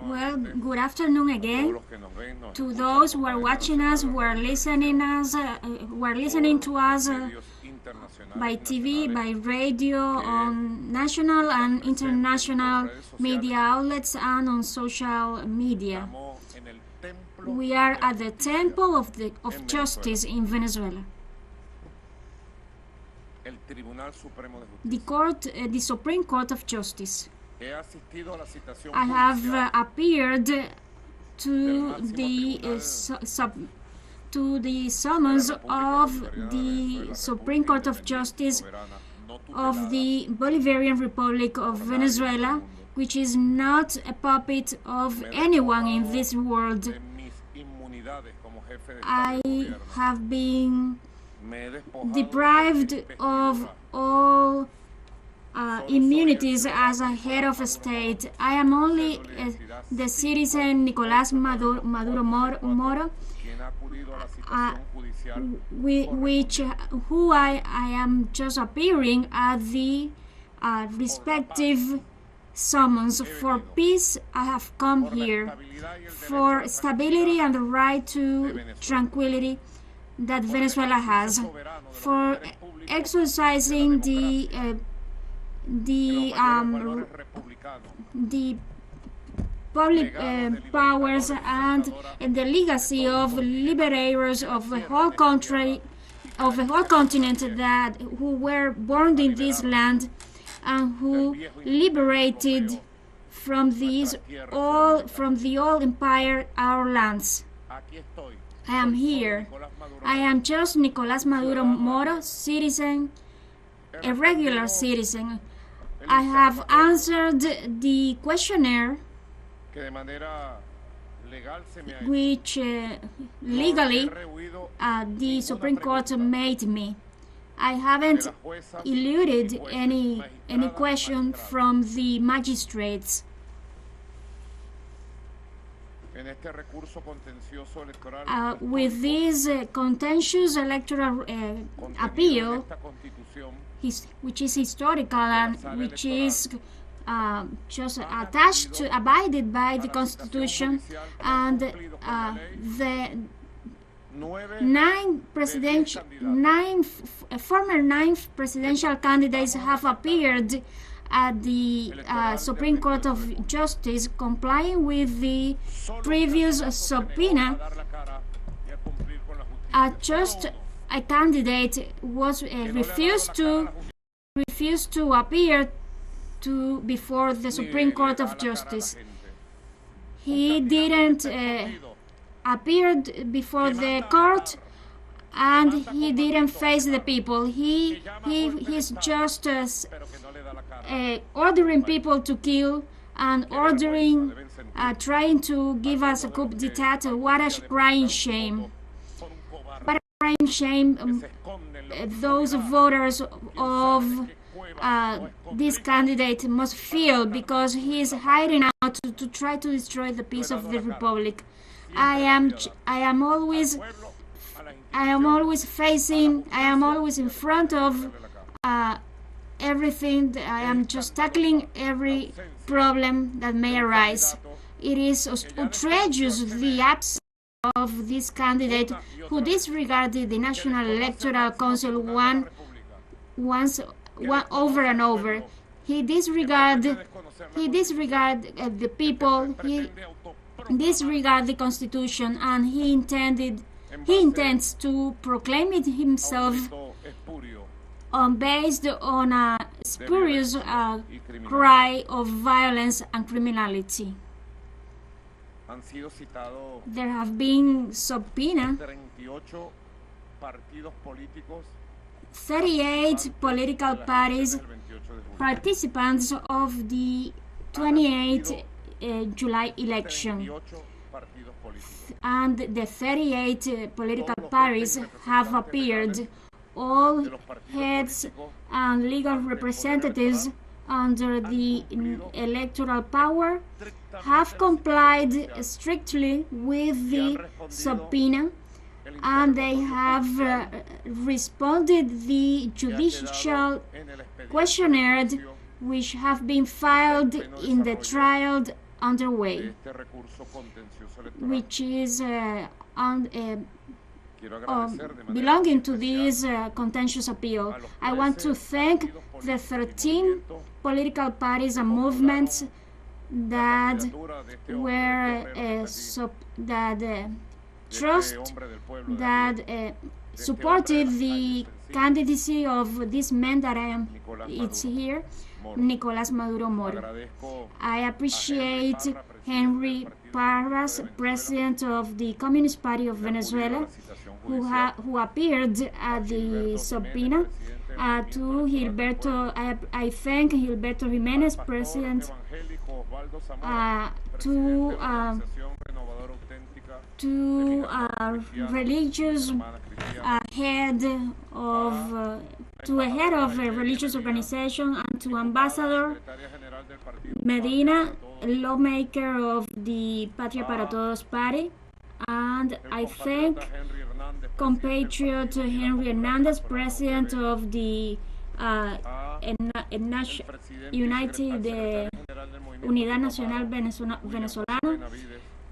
Well, good afternoon again to those who are watching us, who are listening to us by TV, by radio, on national and international media outlets, and on social media. We are at the Temple of Justice in Venezuela. The Supreme Court of Justice. I have appeared to the summons of the Supreme Court of Justice of the Bolivarian Republic of Venezuela, which is not a puppet of anyone in this world. I have been deprived of all immunities as a head of a state. I am only the citizen Nicolas Maduro Moro, who I am just appearing at the respective summons. For peace, I have come here. For stability and the right to tranquility that Venezuela has. For exercising the public powers and the legacy of liberators of the whole country, of the whole continent, who were born in this land and who liberated from the old empire our lands. I am here. I am just Nicolas Maduro Moro, citizen, a regular citizen. I have answered the questionnaire, which legally the Supreme Court made me. I haven't eluded any question from the magistrates. With this contentious electoral appeal, which is historical and which is just attached to, abided by the Constitution, and the former nine presidential candidates have appeared at the Supreme Court of Justice, complying with the previous subpoena. Just a candidate was refused to appear before the Supreme Court of Justice. He didn't appear before the court, and he didn't face the people. He's just ordering people to kill and trying to give us a coup d'etat. What a crying shame! What a crying shame! Those voters of this candidate must feel, because he is hiding out to try to destroy the peace of the republic. I am always in front of everything. I am just tackling every problem that may arise. It is outrageous, the absence of this candidate, who disregarded the National Electoral Council over and over. He disregarded the people. He disregarded the Constitution, and he intends to proclaim it himself based on a spurious cry of violence and criminality. There have been subpoenaed 38 political parties, participants of the 28 July election, and the 38 political parties have appeared. All heads and legal representatives under the electoral power have complied strictly with the subpoena, and they have responded the judicial questionnaire which have been filed in the trial underway, which is belonging to this contentious appeal. I want to thank the 13 political parties and movements that were supported the candidacy of this man that it's here, Nicolas Maduro Moro. I appreciate Henry Parras, president of the Communist Party of Venezuela, who appeared at the subpoena. To Gilberto, I thank Gilberto Jimenez, president, to religious head of a religious organization, and to Ambassador Medina, lawmaker of the Patria para Todos party, and I thank compatriot Henry Hernandez, president of the United Unidad Nacional Venezolana.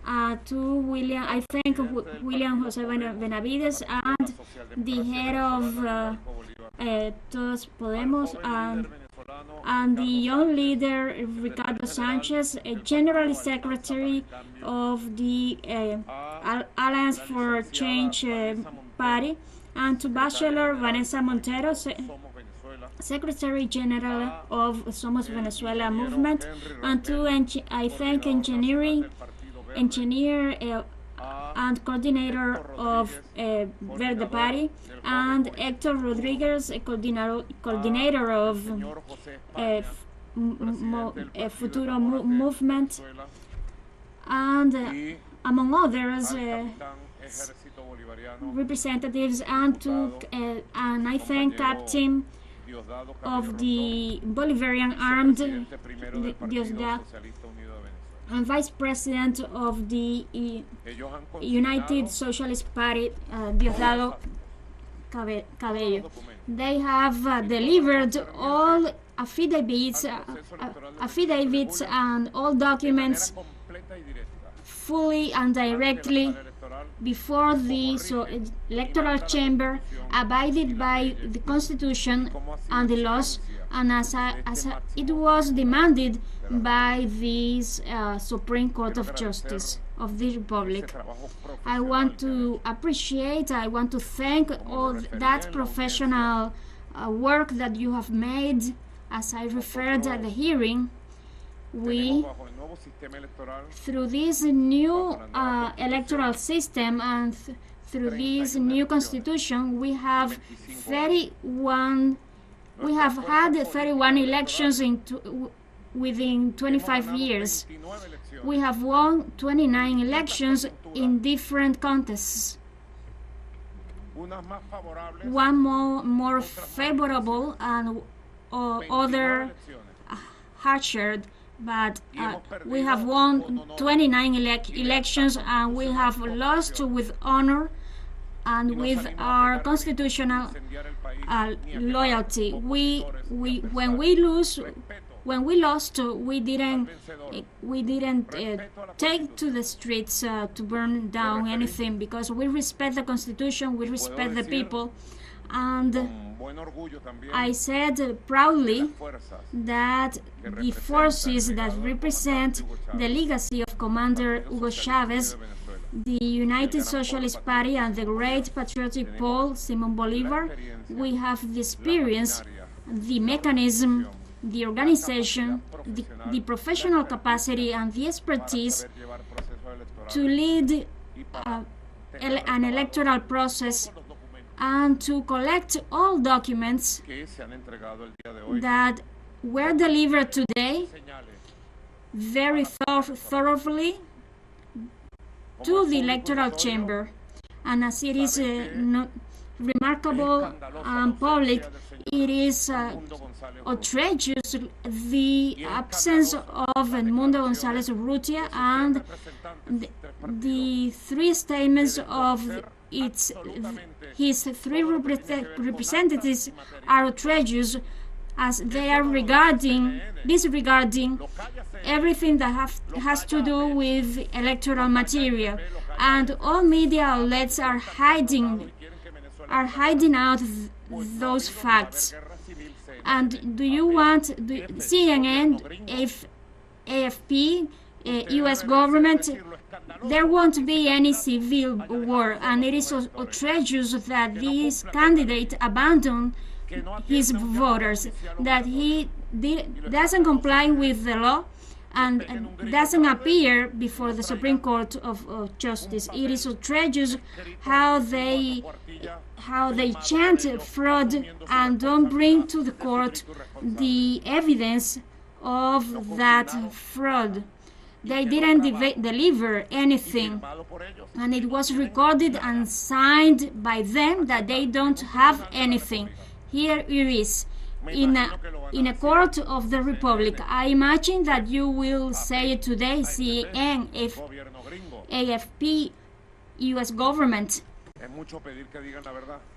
I thank William Jose Benavides and the head of Todos Podemos, and the young leader Ricardo Sanchez, a general secretary of the Alliance for Change party, and to Bachelor Vanessa Montero, Secretary General of Somos Venezuela movement, and to I thank engineer and coordinator of Verde Party, and Hector Rodriguez, coordinator of Futuro movement, and among others representatives, and I thank Captain of the Bolivarian Armed Diosdado, and Vice President of the United Socialist Party, Diosdado Cabello. They have delivered all affidavits and all documents fully and directly before the electoral chamber, abided by the Constitution and the laws, and as it was demanded by the Supreme Court of Justice of the Republic. I want to thank all that professional work that you have made. As I referred at the hearing, through this new electoral system and through this new constitution, we have had 31 elections within 25 years. We have won 29 elections in different contests. One more favorable and other harsher, but we have won 29 elections, and we have lost with honor and with our constitutional loyalty. When we lost, we didn't take to the streets to burn down anything, because we respect the Constitution, we respect the people, and I said proudly that the forces that represent the legacy of Commander Hugo Chavez, the United Socialist Party, and the great patriotic Paul Simon Bolivar, we have the experience, the mechanism, the organization, the professional capacity, and the expertise to lead an electoral process and to collect all documents that were delivered today very thoroughly to the electoral chamber. And as it is remarkable and public, it is outrageous the absence of Edmundo González Urrutia, and the three statements of his three representatives are outrageous, as they are disregarding everything that has to do with electoral material, and all media outlets are hiding out those facts. And do you want CNN, AFP, U.S. government? There won't be any civil war, and it is outrageous that this candidate abandoned his voters, that he doesn't comply with the law and doesn't appear before the Supreme Court of Justice. It is outrageous how they chant fraud and don't bring to the court the evidence of that fraud. They didn't deliver anything, and it was recorded and signed by them that they don't have anything. Here it is, in a court of the Republic. I imagine that you will say it today, CNN, AFP, U.S. government.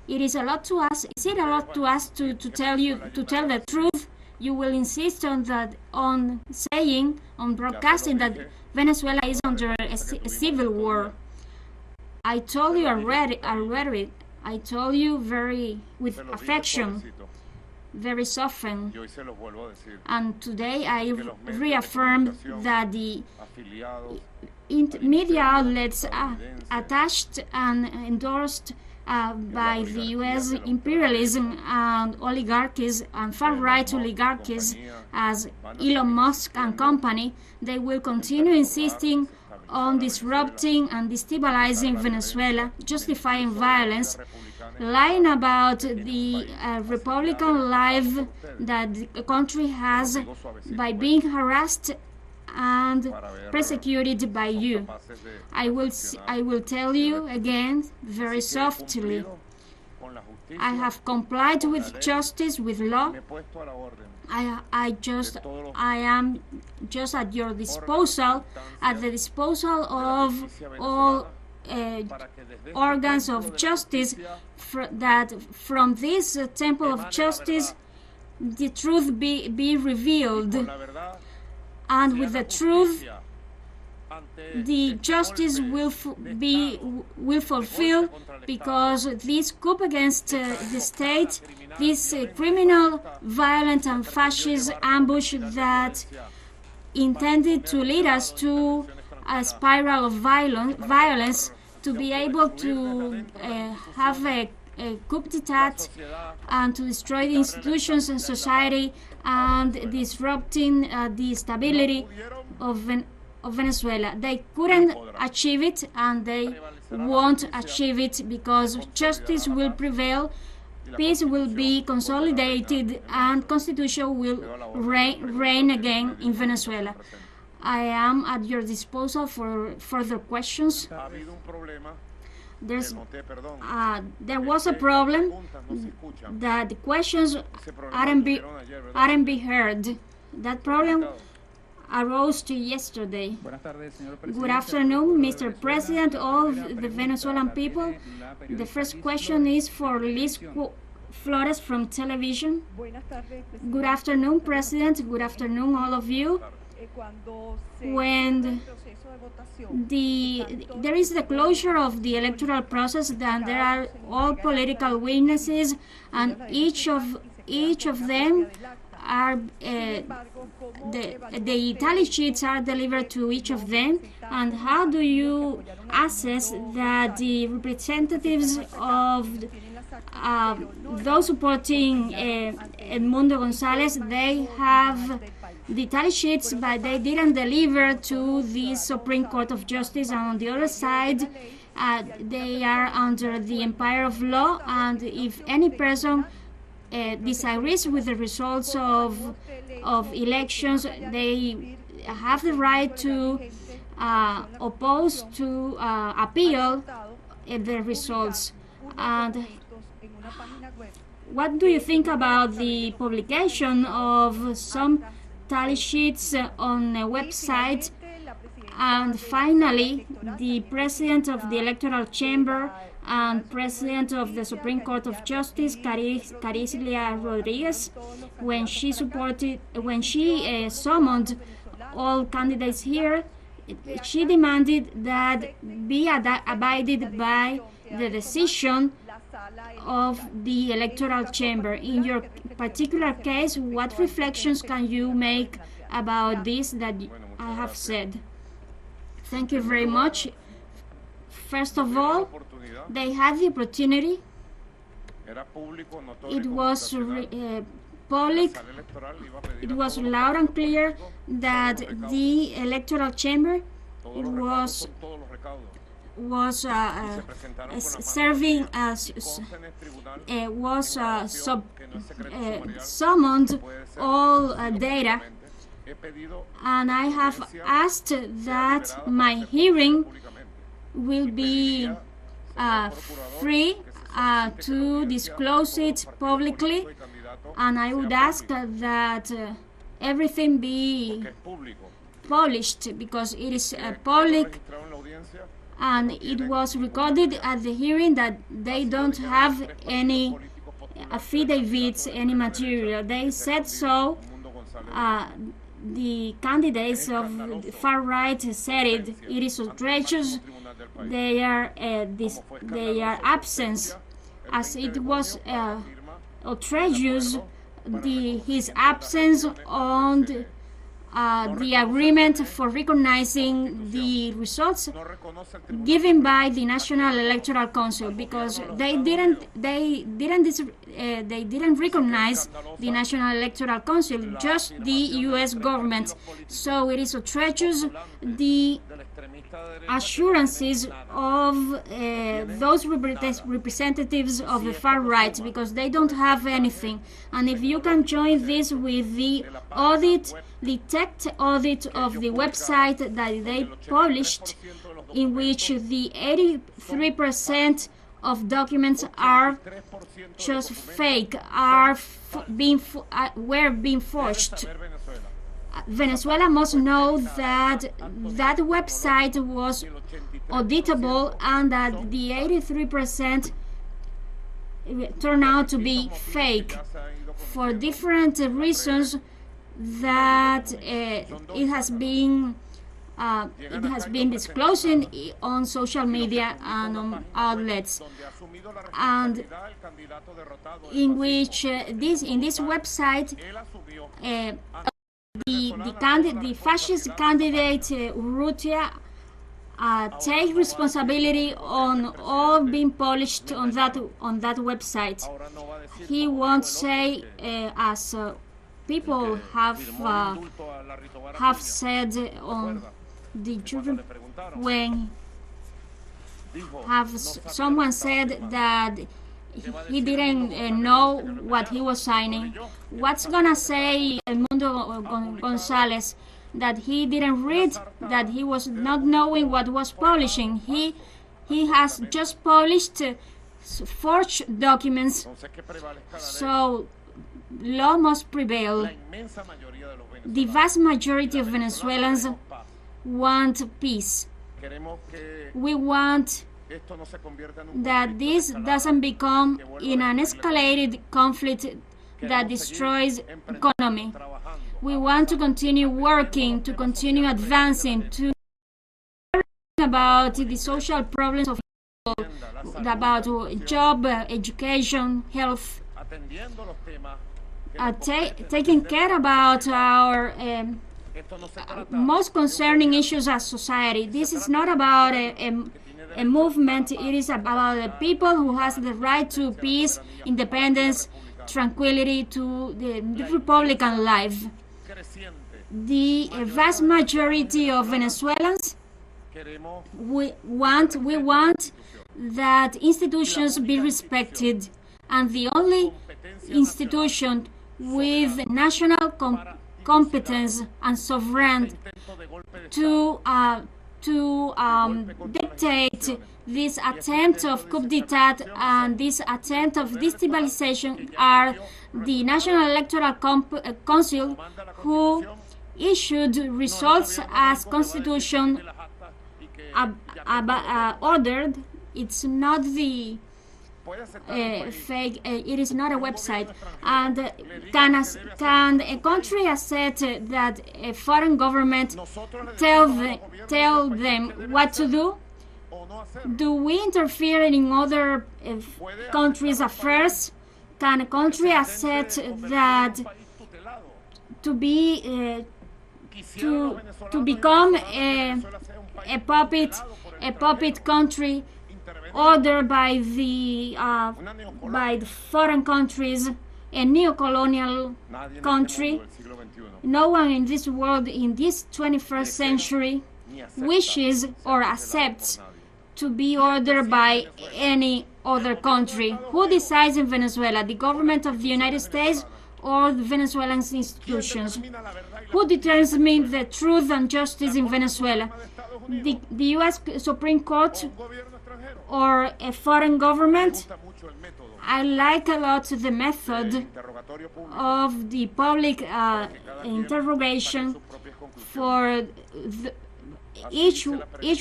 It is a lot to ask. Is it a lot to ask to tell the truth? You will insist on broadcasting that Venezuela is under a civil war. I told you already. I told you with affection, very soften. And today I reaffirm that the media outlets attached and endorsed by the U.S. imperialism and oligarchies and far-right oligarchies as Elon Musk and company, they will continue insisting on disrupting and destabilizing Venezuela, justifying violence, lying about the Republican life that the country has by being harassed and persecuted by you. I will tell you again very softly. I have complied with justice, with law. I am just at your disposal, at the disposal of all organs of justice, that from this temple of justice the truth be revealed. And with the truth, the justice will fulfill, because this coup against the state, this criminal, violent and fascist ambush that intended to lead us to a spiral of violence, to be able to have a coup d'etat and to destroy the institutions and society and disrupting the stability of Venezuela. They couldn't achieve it, and they won't achieve it, because justice will prevail, peace will be consolidated, and constitution will reign again in Venezuela. I am at your disposal for further questions. There was a problem that the questions aren't be heard. That problem arose to yesterday. Good afternoon, Mr. President, all of the Venezuelan people. The first question is for Liz Flores from television. Good afternoon, President. Good afternoon, all of you. When there is the closure of the electoral process, then there are all political witnesses, and each of them are the tally sheets are delivered to each of them. And how do you assess that the representatives of those supporting Edmundo González, they have the tally sheets, but they didn't deliver to the Supreme Court of Justice, and on the other side, they are under the empire of law, and if any person disagrees with the results of elections, they have the right to oppose, to appeal the results. And what do you think about the publication of some tally sheets on a website, And finally, the president of the Electoral Chamber and president of the Supreme Court of Justice, Caricilia Rodriguez, when she summoned all candidates here, she demanded that be abided by the decision of the Electoral Chamber. In your particular case, what reflections can you make about this that I have said? Thank you very much. First of all, they had the opportunity. It was public. It was loud and clear that the Electoral Chamber was serving as summoned all data, and I have asked that my hearing will be free to disclose it publicly, and I would ask that everything be published because it is public, and it was recorded at the hearing that they don't have any affidavits, any material. They said so. The candidates of the far right said it. It is outrageous. Their absence, as it was outrageous, his absence on the agreement for recognizing the results given by the National Electoral Council, because they didn't recognize the National Electoral Council, just the U.S. government. So it is outrageous, the assurances of those representatives of the far right, because they don't have anything. And if you can join this with the audit, the tech audit of the website that they published, in which the 83% of documents are just fake, were being forged. Venezuela must know that that website was auditable and that the 83% turned out to be fake for different reasons that it has been disclosing on social media and on outlets, and in which in this website the fascist candidate Urrutia take responsibility on all being published on that website. He won't say as people have said on the jury, when someone said that he didn't know what he was signing. What's gonna say Mundo Gonzalez? That he didn't read, that he was not knowing what was publishing. He has just published forged documents. So law must prevail. The vast majority of Venezuelans want peace. We want that this doesn't become in an escalated conflict that destroys economy. We want to continue working, to continue advancing, to learn about the social problems of people, about job, education, health, taking care about our most concerning issues as society. This is not about a movement. It is about the people who has the right to peace, independence, tranquility, to the Republican life. The vast majority of Venezuelans, we want that institutions be respected, and the only institution with national competence and sovereignty to dictate this attempt of coup d'etat and this attempt of destabilization are the National Electoral Council, who issued results as constitution ordered. It's not the fake. It is not a website. And can a country accept that a foreign government tell them what to do? Do we interfere in other countries' affairs? Can a country accept that to become a puppet country ordered by the foreign countries, a neo-colonial country? No one in this world in this 21st century wishes or accepts to be ordered by any other country. Who decides in Venezuela? The government of the United States or the Venezuelan institutions? Who determines the truth and justice in Venezuela? The U.S. Supreme Court or a foreign government? I like a lot the method of the public interrogation. For each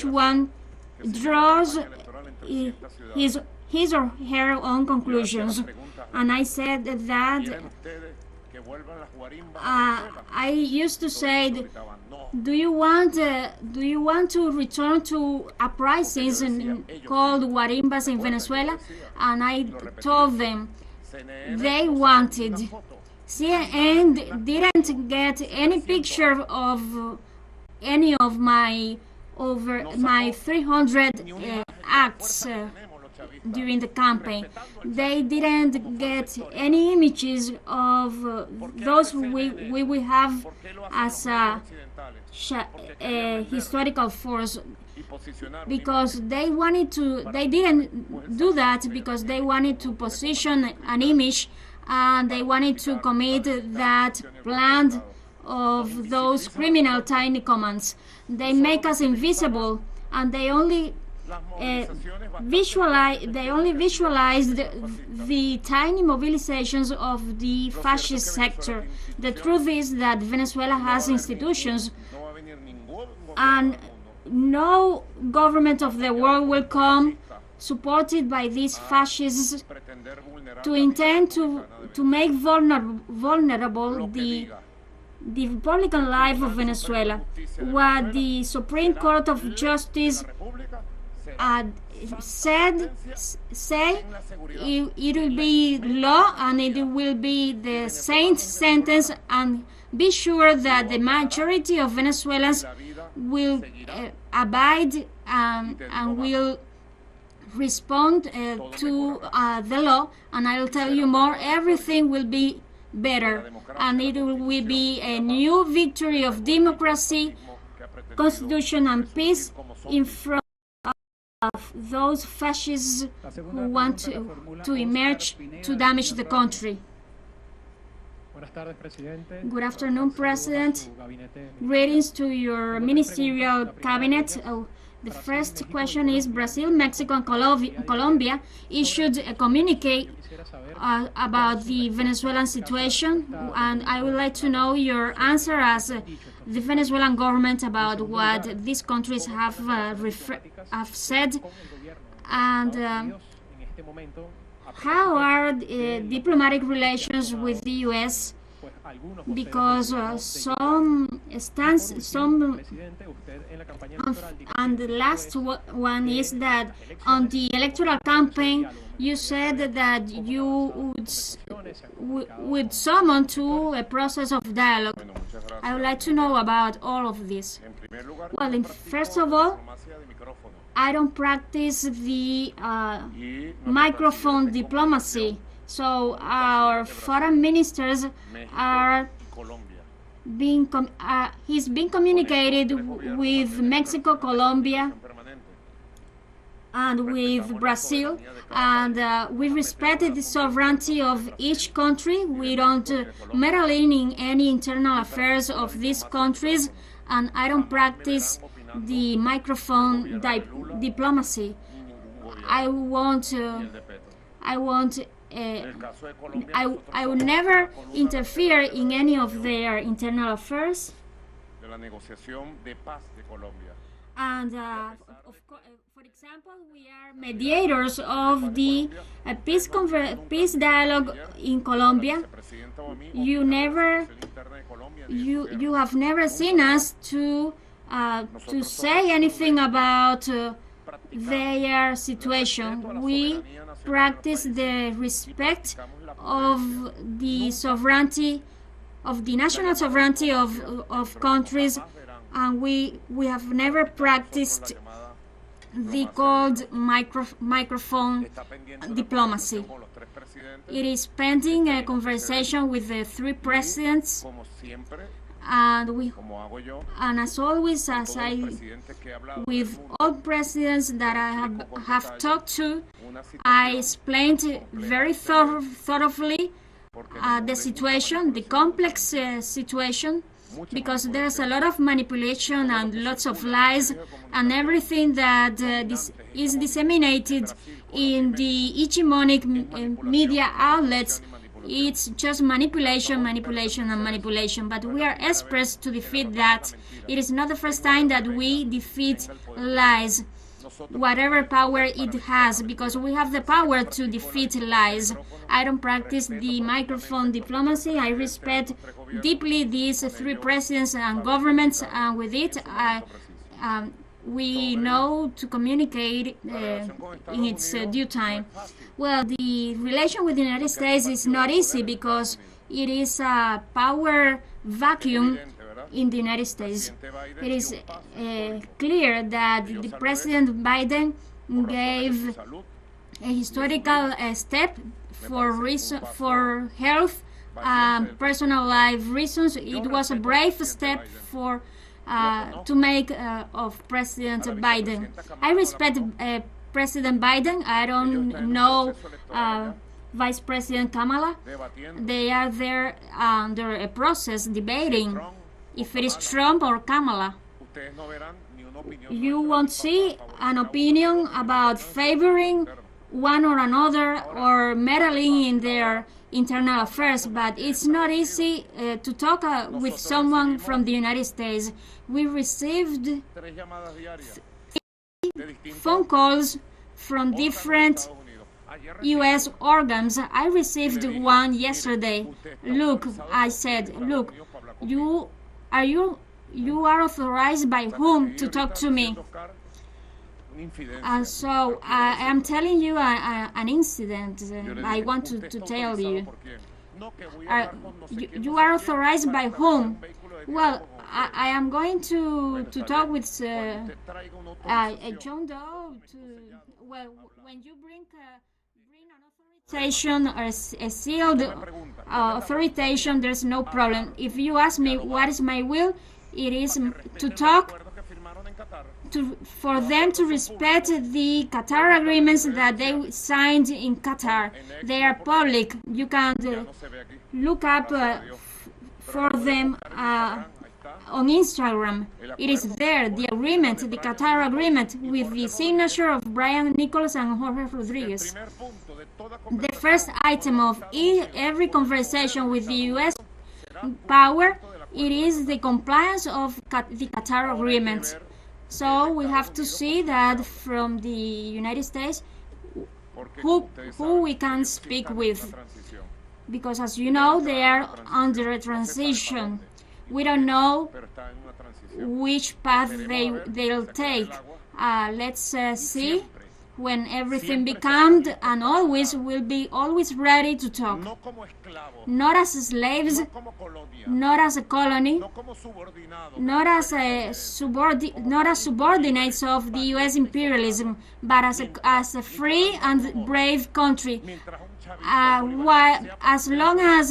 one draws his or her own conclusions. And I said that I used to say, do you want to return to uprisings called guarimbas in Venezuela? And I told them they wanted. CNN didn't get any picture of any of my 300 acts during the campaign. They didn't get any images of those we will have as a historical force, because they didn't do that because they wanted to position an image, and they wanted to commit that plan of those criminal tiny commands. They make us invisible, and they only visualized the tiny mobilizations of the fascist sector. The truth is that Venezuela has institutions, and no government of the world will come supported by these fascists to intend to make vulnerable the Republican life of Venezuela. What the Supreme Court of Justice say it will be law, and it will be the same sentence, and be sure that the majority of Venezuelans will abide and will respond to the law. And I will tell you more, everything will be better, and it will be a new victory of democracy, constitution, and peace in front of those fascists who want to emerge to damage the country. Good afternoon, President. Greetings to your ministerial cabinet. The first question is, Brazil, Mexico, and Colombia issued a communique about the Venezuelan situation, and I would like to know your answer as the Venezuelan government about what these countries have said, and how are diplomatic relations with the U.S., because and the last one is that on the electoral campaign you said that you would summon to a process of dialogue. I would like to know about all of this. Well, first of all, I don't practice the microphone diplomacy. So our foreign ministers are he's being communicated with Mexico, Colombia, and with Brazil, and we respect the sovereignty of each country. We don't meddle in any internal affairs of these countries, and I don't practice the microphone diplomacy. I would never interfere in any of their internal affairs. And for example, we are mediators of the peace dialogue in Colombia. You have never seen us to say anything about their situation. We practice the respect of the sovereignty, of the national sovereignty of countries, and we have never practiced the called microphone diplomacy. It is pending a conversation with the three presidents, and as always, with all presidents that I have talked to, I explained very thoroughly the situation, the complex situation, because there's a lot of manipulation and lots of lies, and everything that is disseminated in the hegemonic media outlets. It's just manipulation, manipulation, and manipulation. But we are experts to defeat that. It is not the first time that we defeat lies, whatever power it has, because we have the power to defeat lies. I don't practice the microphone diplomacy. I respect deeply these three presidents and governments, and with it, we know to communicate in its due time. Well, the relation with the United States is not easy because it is a power vacuum in the United States. It is clear that the President Biden gave a historical step for health, personal life reasons. It was a brave step to make of President Biden. I respect President Biden. I don't know Vice President Kamala. They are there under a process debating if it is Trump or Kamala. You won't see an opinion about favoring one or another or meddling in their internal affairs, but it's not easy to talk with someone from the United States. We received phone calls from different U.S. organs. I received one yesterday. Look, I said, look, you are authorized by whom to talk to me? So I am telling you an incident. I want to tell you. You are authorized by whom? Well, I am going to talk with John Doe. Well, when you bring an authorization or a sealed authorization, there's no problem. If you ask me what is my will, it is to talk for them to respect the Qatar agreements that they signed in Qatar. They are public. You can look up for them on Instagram. It is there, the agreement, the Qatar agreement, with the signature of Brian Nicholas and Jorge Rodriguez. The first item of every conversation with the U.S. power, it is the compliance of the Qatar agreement. So we have to see that from the United States who we can speak with, because as you know, they are under a transition. We don't know which path they'll take. Let's see when everything becomes, and always will be always ready to talk. Not as slaves, not as a colony, not as subordinates of the U.S. imperialism, but as a free and brave country. As long as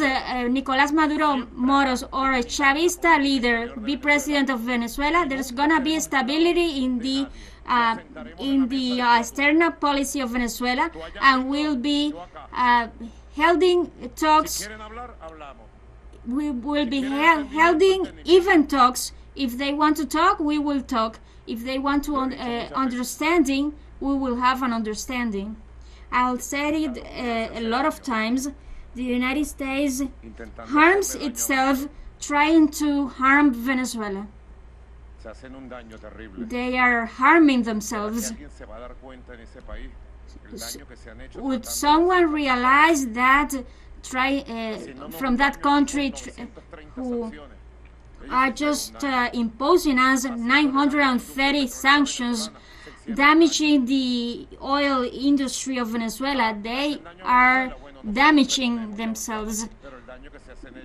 Nicolas Maduro Moros or a Chavista leader be president of Venezuela, there's gonna be stability in the external policy of Venezuela, and we'll be holding talks. We will be holding even talks. If they want to talk, we will talk. If they want to understanding, we will have an understanding. I'll say it a lot of times. The United States harms itself trying to harm Venezuela. They are harming themselves. Would someone realize that from that country who are just imposing us 930 sanctions, damaging the oil industry of Venezuela? They are damaging themselves.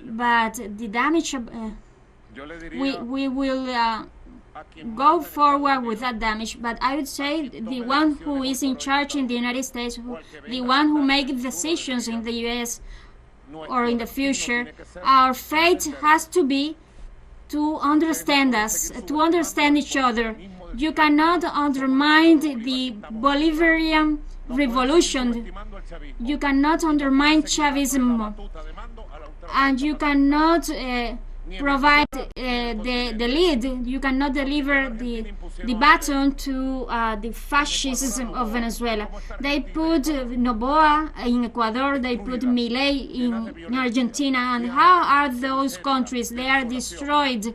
But the damage, we will go forward with that damage. But I would say the one who is in charge in the United States, the one who makes decisions in the US or in the future, our fate has to be to understand us, to understand each other. You cannot undermine the Bolivarian revolution. You cannot undermine Chavism, and you cannot provide the lead. You cannot deliver the baton to the fascism of Venezuela. They put Noboa in Ecuador, they put Milei in Argentina, and how are those countries? They are destroyed,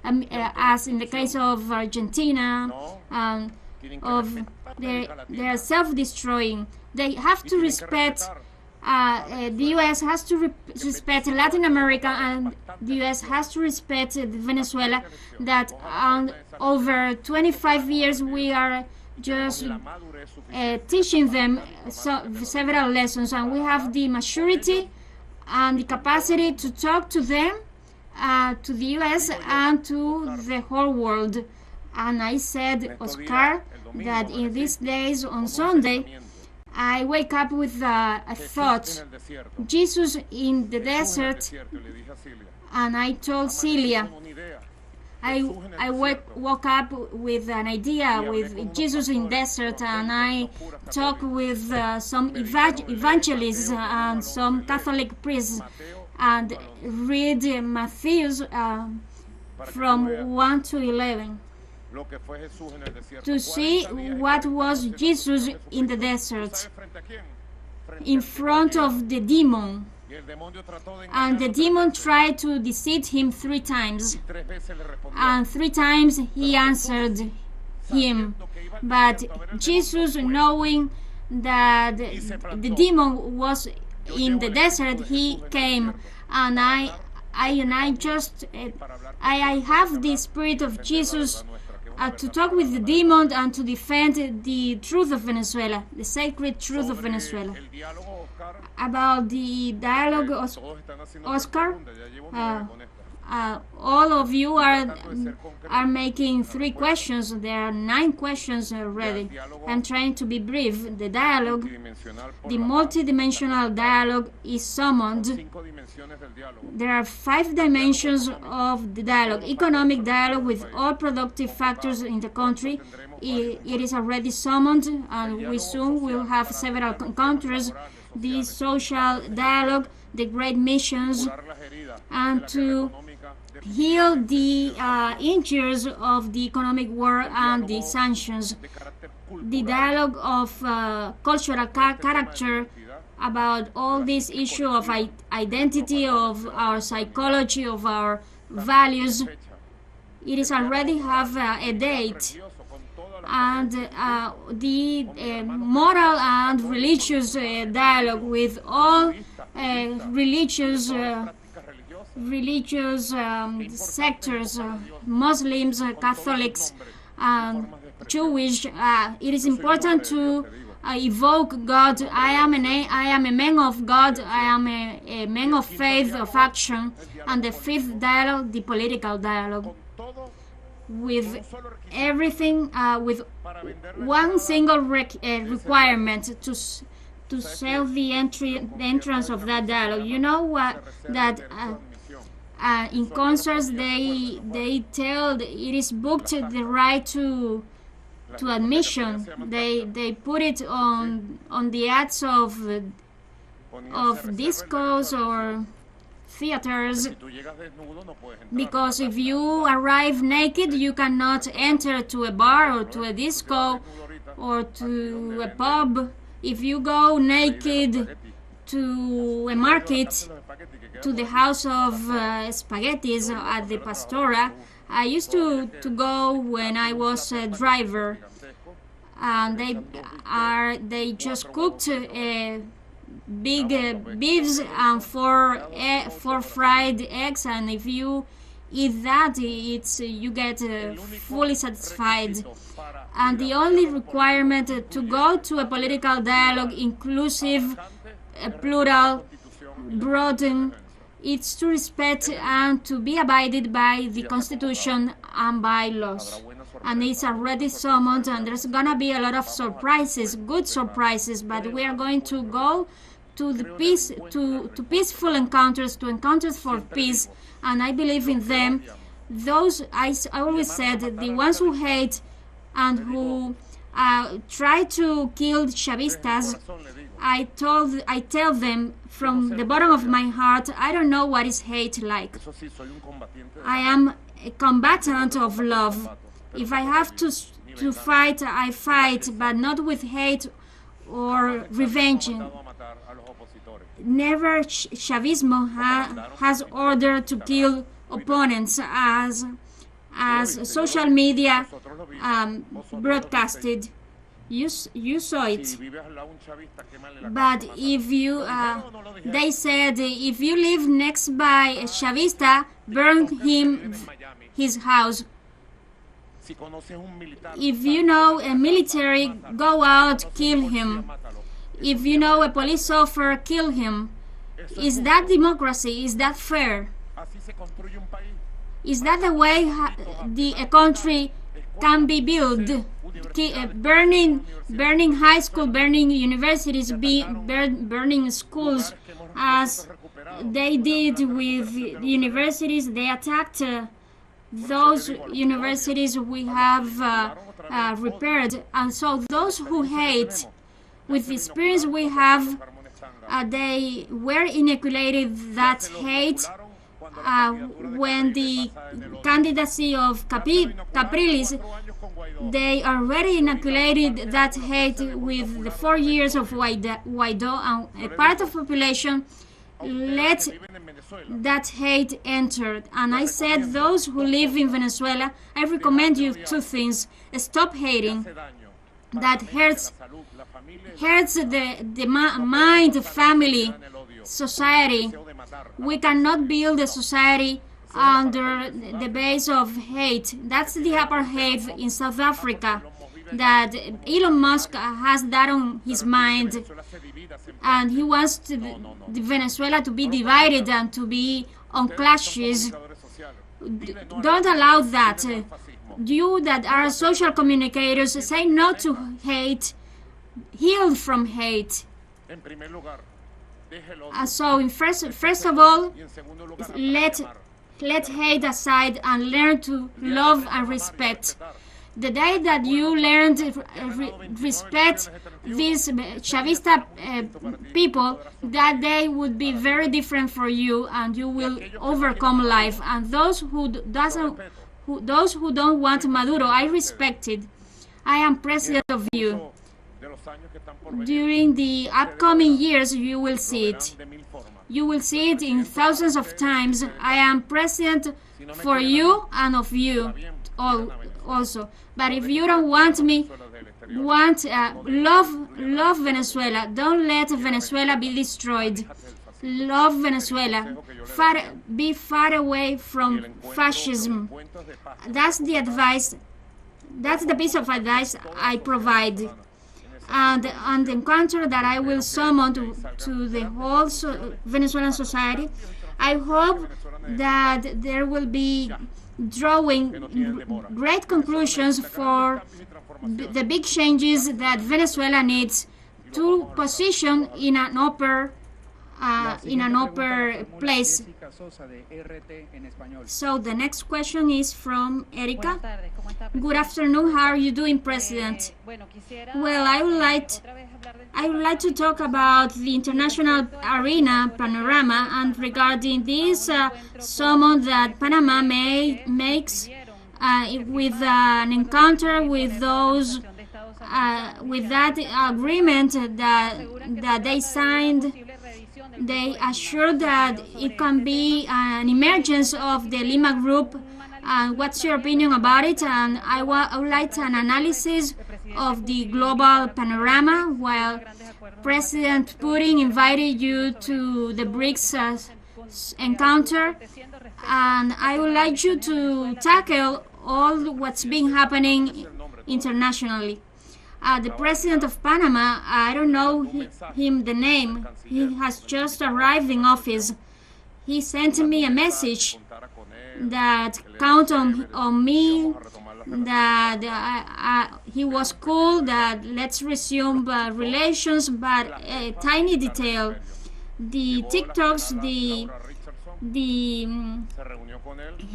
as in the case of Argentina, they are self-destroying. They have to respect. The U.S. has to respect Latin America, and the U.S. has to respect Venezuela. That over 25 years we are just teaching them several lessons, and we have the maturity and the capacity to talk to them, to the U.S. and to the whole world. And I said, Oscar, that in these days on Sunday, I wake up with a thought, Jesus in the desert, and I told Celia, I woke up with an idea with Jesus in desert, and I talked with some evangelists and some Catholic priests, and read Matthew from 1 to 11. To see what was Jesus in the desert, in front of the demon, and the demon tried to deceive him 3 times, and 3 times he answered him. But Jesus, knowing that the demon was in the desert, he came, and I have the spirit of Jesus to talk with the demon and to defend the truth of Venezuela, the sacred truth of Venezuela. About the dialogue, Oscar, all of you are making 3 questions. There are 9 questions already. I'm trying to be brief. The dialogue, the multidimensional dialogue is summoned. There are 5 dimensions of the dialogue. Economic dialogue with all productive factors in the country. It is already summoned, and we soon will have several encounters. The social dialogue, the great missions, and to heal the injuries of the economic war and the sanctions. The dialogue of cultural character, about all this issue of identity, of our psychology, of our values. It is already have a date. And the moral and religious dialogue with all religious sectors, Muslims, Catholics, Jewish. It is important to evoke God. I am a man of God. I am a man of faith, of action. And the 5th dialogue, the political dialogue, with everything, with one single requirement to sell the entrance of that dialogue. You know what? That in concerts they tell it is booked the right to admission. They put it on the ads of discos or theaters, because if you arrive naked you cannot enter to a bar or to a disco or to a pub. If you go naked to a market, to the house of spaghettis at the Pastora, I used to go when I was a driver, and they just cooked big beefs and four fried eggs, and if you eat that, you get fully satisfied. And the only requirement to go to a political dialogue, inclusive, plural, broaden, it's to respect and to be abided by the Constitution and by laws. And it's already summoned, and there's gonna be a lot of surprises, good surprises, but we are going to go to the peace, to peaceful encounters, to encounters for peace, and I believe in them. Those, I always said, the ones who hate and who try to kill Chavistas, I tell them from the bottom of my heart, I don't know what is hate like. I am a combatant of love. If I have to fight, I fight, but not with hate or revenge. Never Chavismo has ordered to kill opponents as social media broadcasted. You saw it. But if you, they said, if you live next by a Chavista, burn his house. If you know a military, go out, kill him. If you know a police officer, kill him. Is that democracy? Is that fair? Is that the way a country can be built? Burning high school, burning universities, burning schools, as they did with the universities. They attacked those universities we have repaired. And so those who hate, with the experience we have, they were inoculated that hate when the candidacy of Capriles. They already inoculated that hate with the 4 years of Guaido, and a part of the population let that hate enter. And I said, those who live in Venezuela, I recommend you two things. Stop hating. That hurts the mind, family, society. We cannot build a society under the base of hate. That's the apartheid in South Africa, that Elon Musk has that on his mind, and he wants the Venezuela to be divided and to be on clashes. Don't allow that. You that are social communicators, say no to hate, heal from hate. So first of all, let hate aside and learn to love and respect. The day that you learn to respect these Chavista people, that day would be very different for you, and you will overcome life. And those who don't want Maduro, I respect it. I am president of you. During the upcoming years, you will see it. You will see it in thousands of times. I am president for you and of you also. But if you don't want me, love Venezuela. Don't let Venezuela be destroyed. Love Venezuela. Be far away from fascism. That's the advice. That's the piece of advice I provide. And the encounter that I will summon to the whole Venezuelan society, I hope that there will be drawing great conclusions for the big changes that Venezuela needs to position in an upper place. So the next question is from Erika. Good afternoon. How are you doing, President? Well, I would like to talk about the international arena panorama and regarding this summon that Panama makes with an encounter with those with that agreement that they signed. They assured that it can be an emergence of the Lima Group What's your opinion about it? And I would like an analysis of the global panorama while President Putin invited you to the BRICS encounter, and I would like you to tackle all what's been happening internationally. The president of Panama, I don't know him the name, he has just arrived in office. He sent me a message that count on me, that he was cool, that let's resume relations, but a tiny detail. The TikToks, the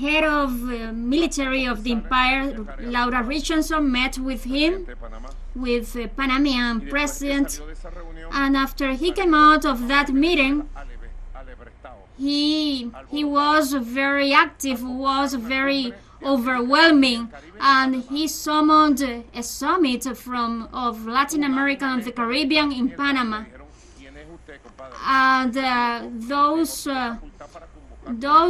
head of military of the empire, Laura Richardson, met with him, with the Panamanian president, and after he came out of that meeting, he was very active, was very overwhelming, and he summoned a summit of Latin America and the Caribbean in Panama. And those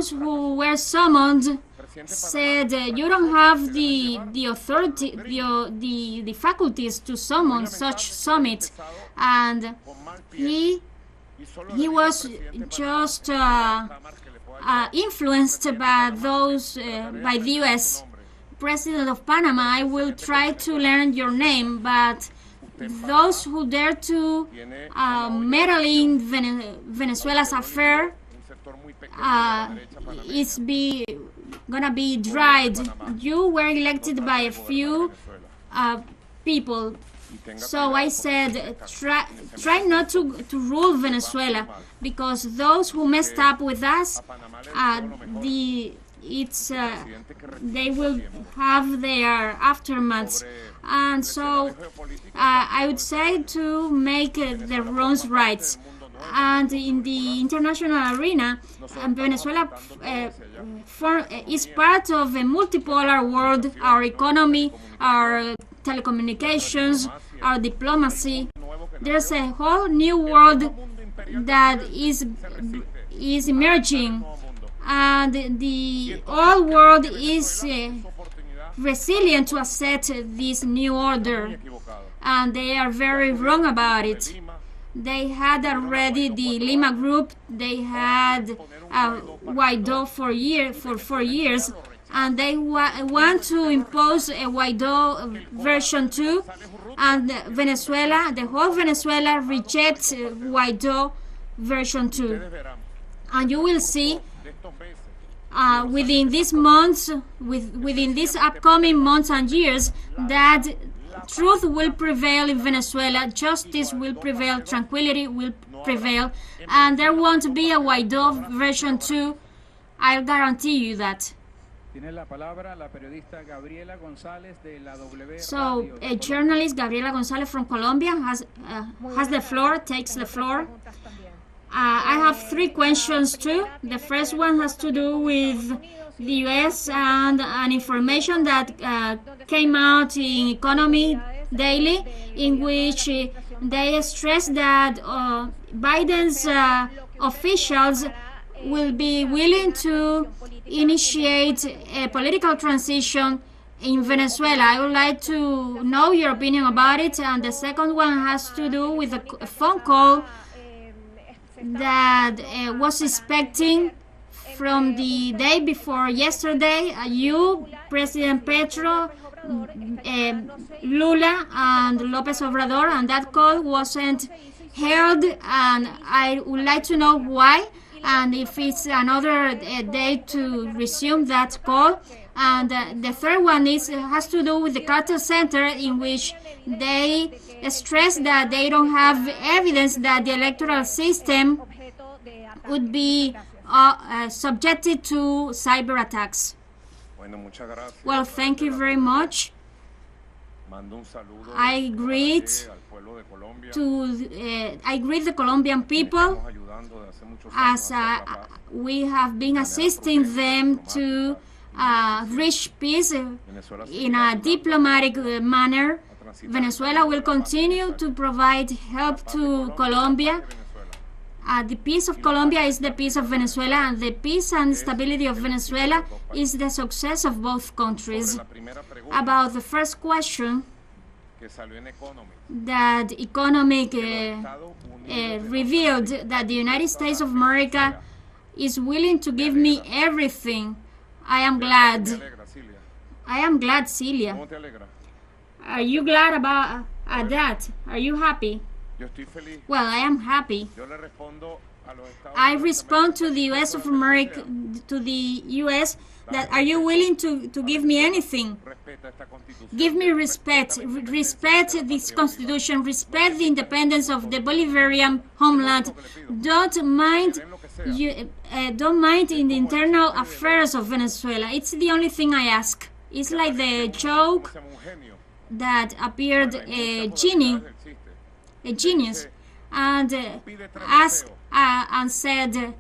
who were summoned said, you don't have the authority, the faculties to summon such summit. And he was just influenced by by the U.S. President of Panama. I will try to learn your name, but those who dare to meddle in Venezuela's affair is gonna be dried. You were elected by a few people. So I said, try not to rule Venezuela, because those who messed up with us, they will have their aftermaths. And so I would say to make the wrongs right. And in the international arena, Venezuela is part of a multipolar world. Our economy, our telecommunications, our diplomacy. There's a whole new world that is emerging, and the whole world is resilient to accept this new order, and they are very wrong about it. They had already the Lima Group, they had Guaidó for 4 years, and they want to impose a Guaidó version 2, and Venezuela, the whole Venezuela rejects Guaidó version 2. And you will see within these months, within these upcoming months and years, that truth will prevail in Venezuela, justice will prevail, tranquility will prevail, and there won't be a Guaidó version 2. I'll guarantee you that. So, a journalist, Gabriela González from Colombia, has the floor, takes the floor. I have 3 questions too. The first one has to do with the US and an information that came out in Economy Daily, in which they stress that Biden's officials will be willing to initiate a political transition in Venezuela. I would like to know your opinion about it. And the second one has to do with a phone call that was expecting from the day before yesterday. You, President Petro, Lula, and López Obrador, and that call wasn't held, and I would like to know why, and if it's another day to resume that call. And the third one has to do with the Carter Center, in which they stress that they don't have evidence that the electoral system would be subjected to cyber attacks. Well, thank you very much. I greet the Colombian people, as we have been assisting them to reach peace in a diplomatic manner. Venezuela will continue to provide help to Colombia, The peace of Colombia is the peace of Venezuela, and the peace and stability of Venezuela is the success of both countries. About the first question that Economic revealed that the United States of America is willing to give me everything. I am glad. I am glad, Celia. Are you glad about that? Are you happy? Well, I am happy. I respond to the U.S. of America, to the U.S. that are you willing to give me anything? Give me respect. Respect this constitution. Respect the independence of the Bolivarian homeland. Don't mind in the internal affairs of Venezuela. It's the only thing I ask. It's like the joke that appeared a genius, and said,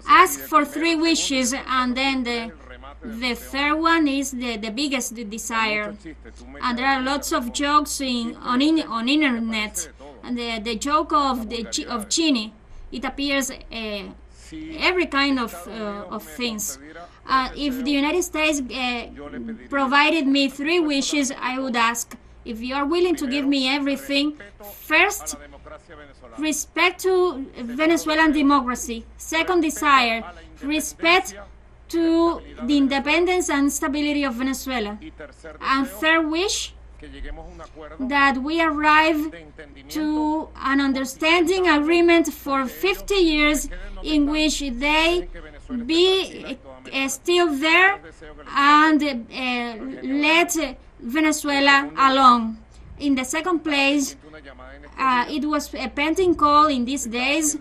ask for 3 wishes, and then the third one is the biggest desire. And there are lots of jokes on internet, and the joke of genie, it appears every kind of things. If the United States provided me 3 wishes, I would ask, if you are willing to give me everything, first, respect to Venezuelan democracy. Second desire, respect to the independence and stability of Venezuela. And third wish, that we arrive to an understanding agreement for 50 years in which they be still there and let Venezuela alone. In the second place, it was a pending call in these days.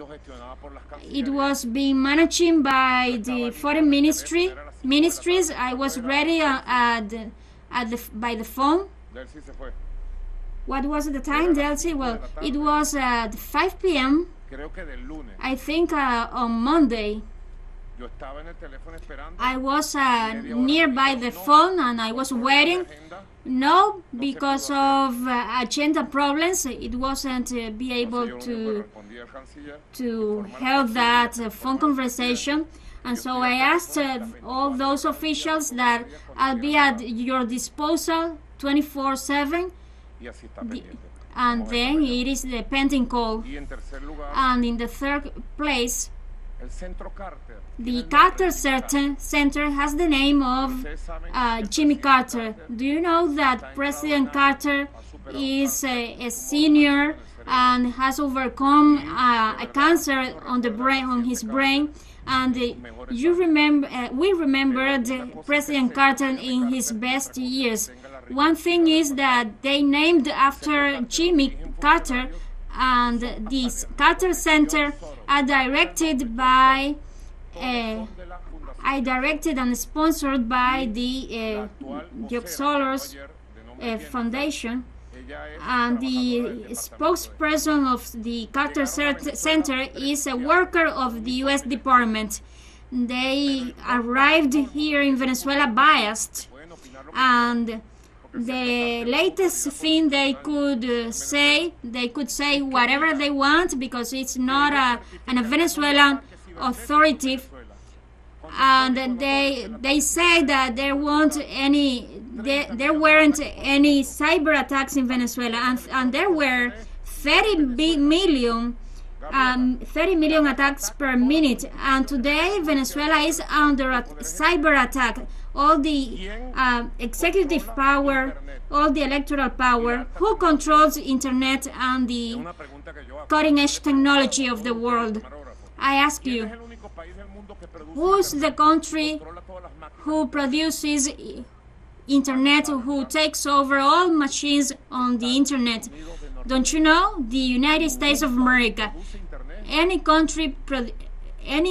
It was being managed by the foreign ministries. I was ready by the phone. What was the time, Delcy? Well, it was at 5 p.m. I think on Monday. I was nearby the phone and I was waiting. No, because of agenda problems, it wasn't be able to have that phone conversation. And so I asked all those officials that I'll be at your disposal 24/7. And then it is the pending call. And in the third place, the Carter Center has the name of Jimmy Carter. Do you know that President Carter is a senior and has overcome a cancer on his brain? And we remembered President Carter in his best years. One thing is that they named after Jimmy Carter, and this Carter Center are directed and sponsored by the Soros Foundation. And the spokesperson of the Carter Center is a worker of the U.S. Department. They arrived here in Venezuela biased, and the latest thing they could say whatever they want, because it's not a Venezuelan authority, and they say that there weren't any cyber attacks in Venezuela, and there were 30 million attacks per minute, and today Venezuela is under a cyber attack. All the executive power, all the electoral power, who controls internet and the cutting-edge technology of the world? I ask you, who's the country who produces internet, who takes over all machines on the internet? Don't you know? The United States of America. Any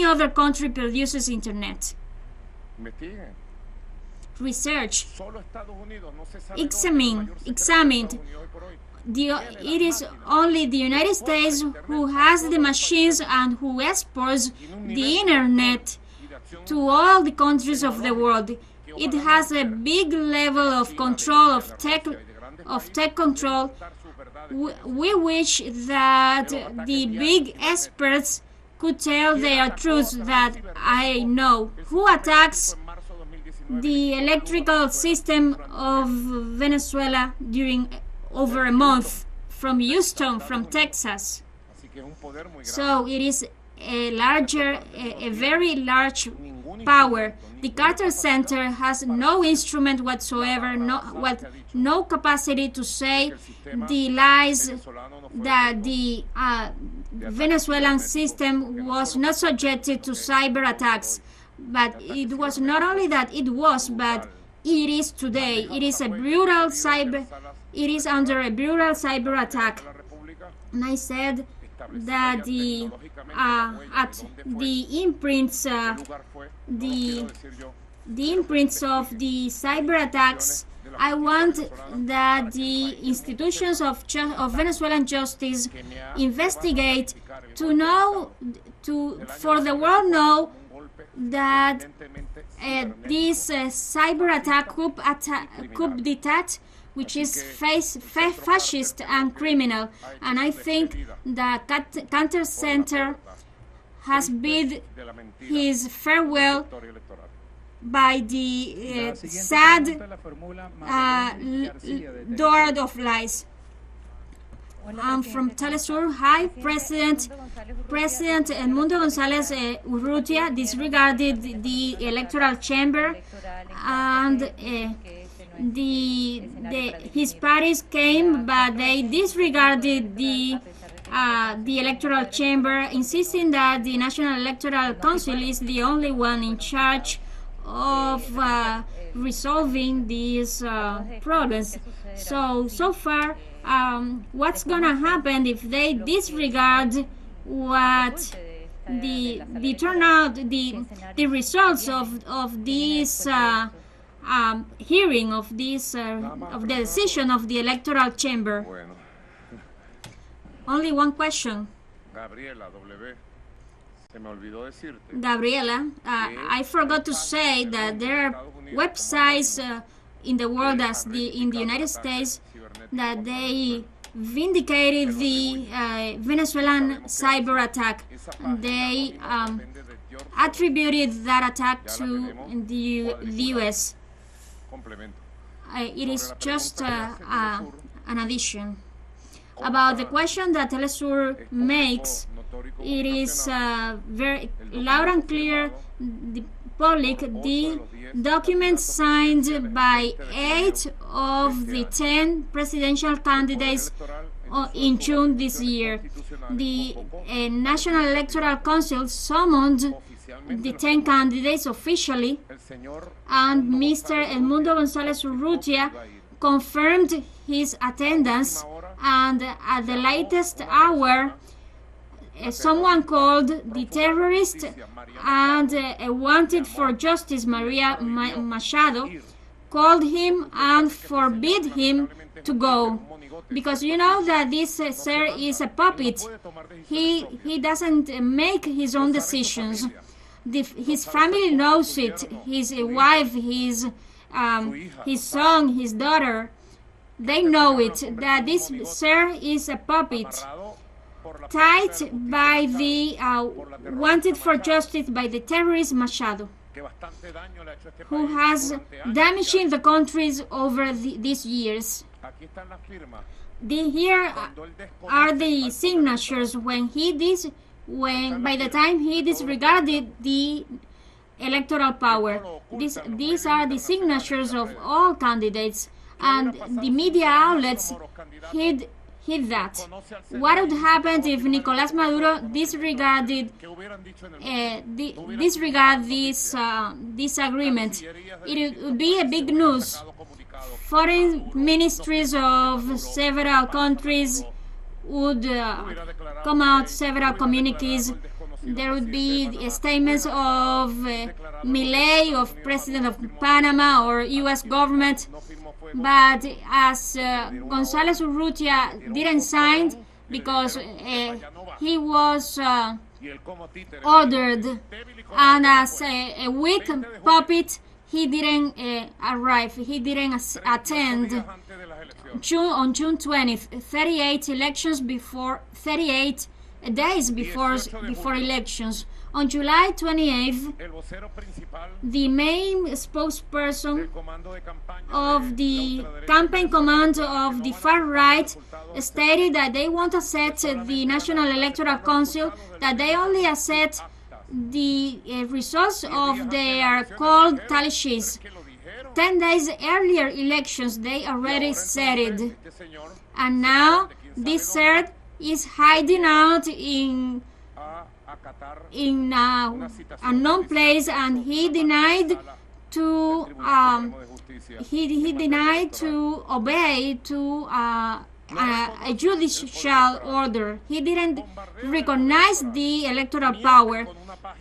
other country produces internet. Research, examine. It is only the United States who has the machines and who exports the internet to all the countries of the world. It has a big level of control, of tech control. We wish that the big experts could tell their truths that I know. Who attacks the electrical system of Venezuela during over a month from Houston, from Texas? So it is a very large power. The Carter Center has no instrument whatsoever, no capacity to say the lies that the Venezuelan system was not subjected to cyber attacks. But it was not only that but it is today. It is under a brutal cyber attack. And I said that the imprints of the cyber attacks, I want that the institutions of Venezuelan justice investigate for the world know that this cyber attack, coup d'etat, which is fascist and criminal. And I think the Carter Center has bid his farewell by the sad door of lies. I'm from TeleSUR. Hi, President Edmundo González Urrutia disregarded the electoral chamber, and his parties came, but they disregarded the electoral chamber, insisting that the National Electoral Council is the only one in charge of resolving these problems. So far, what's gonna happen if they disregard what the turnout, the results of this hearing, of this of the decision of the electoral chamber? Only one question. Gabriela, I forgot to say that there are websites in the world, in the United States, that they vindicated the Venezuelan cyber attack. They attributed that attack to the U.S. It is just an addition. About the question that TeleSUR makes, it is very loud and clear. The public, the documents signed by 8 of the 10 presidential candidates in June this year. The National Electoral Council summoned the 10 candidates officially, and Mr. Edmundo González Urrutia confirmed his attendance, and at the latest hour, someone called the terrorist and wanted for justice, Maria Machado, called him and forbid him to go, because you know that this sir is a puppet. He doesn't make his own decisions. His family knows it. His wife, his son, his daughter, they know it, that this sir is a puppet, tied by the wanted for justice by the terrorist Machado, who has damaging the countries over these years. Here are the signatures when by the time he disregarded the electoral power. These are the signatures of all candidates, and the media outlets hid that. What would happen if Nicolas Maduro disregard this agreement? It would be a big news. Foreign ministries of several countries would come out, several communiques. There would be statements of Milei, of President of Panama or U.S. government. But as González Urrutia didn't sign because he was ordered, and as a weak puppet, he didn't arrive. He didn't attend. On June 20th, 38 days before elections. On July 28th, the main spokesperson of the campaign command of the far right stated that they won't accept the National Electoral Council, that they only accept the results of their called teleSUR. 10 days earlier elections, they already said it. And now this sir is hiding out in unknown place, and he denied to obey to a judicial order. He didn't recognize the electoral power.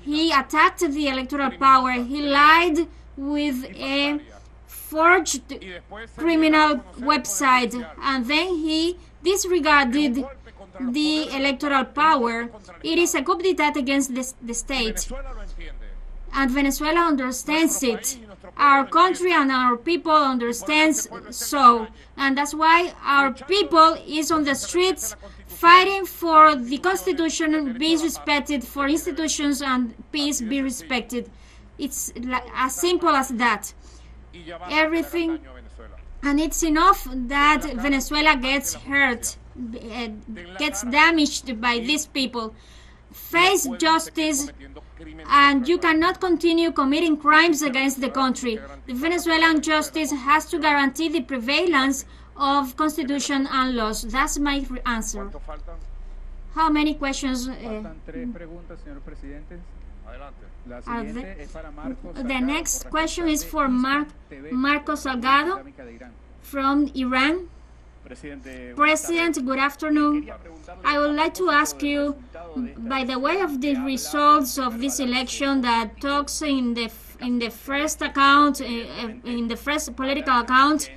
He attacked the electoral power. He lied with a forged criminal website, and then he disregarded the electoral power. It is a coup d'etat against the state, and Venezuela understands it. Our country and our people understands so, and that's why our people is on the streets fighting for the constitution be respected, for institutions and peace be respected. It's as simple as that. Everything, and it's enough that Venezuela gets hurt, gets damaged by these people. Face justice, and you cannot continue committing crimes against the country. The Venezuelan justice has to guarantee the prevalence of constitution and laws. That's my answer. How many questions? The next question is for Marco Salgado from Iran. President, good afternoon. I would like to ask you, by the way of the results of this election that talks in the first account, in the first political account,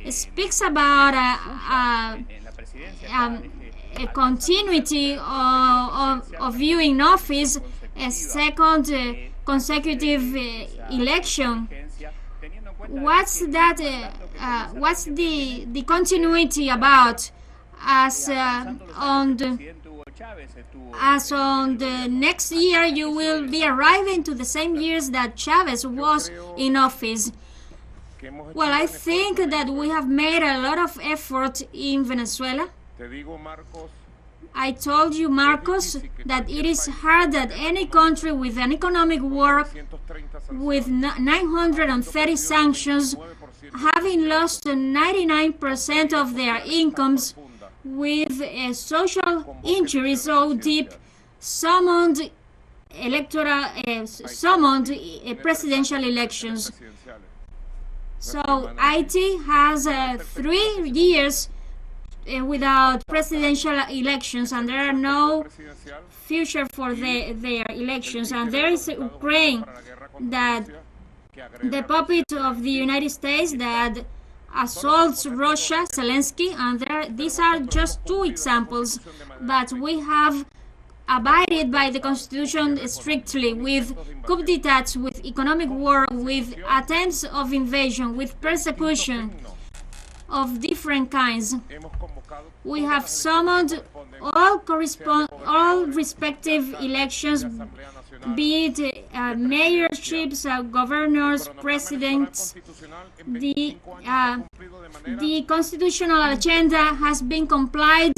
speaks about a continuity of you in office, a second consecutive election. What's that? What's the continuity about? As on the next year, you will be arriving to the same years that Chavez was in office. Well, I think that we have made a lot of effort in Venezuela. I told you, Marcos, that it is hard that any country with an economic war, with 930 sanctions, having lost 99% of their incomes, with a social injury so deep, summoned presidential elections. So Haiti has 3 years without presidential elections, and there are no future for their elections. And there is Ukraine, that the puppet of the United States that assaults Russia, Zelensky, and these are just 2 examples. But we have abided by the Constitution strictly, with coup d'etats, with economic war, with attempts of invasion, with persecution of different kinds. We have summoned all respective elections, be it mayorships, governors, presidents. The constitutional agenda has been complied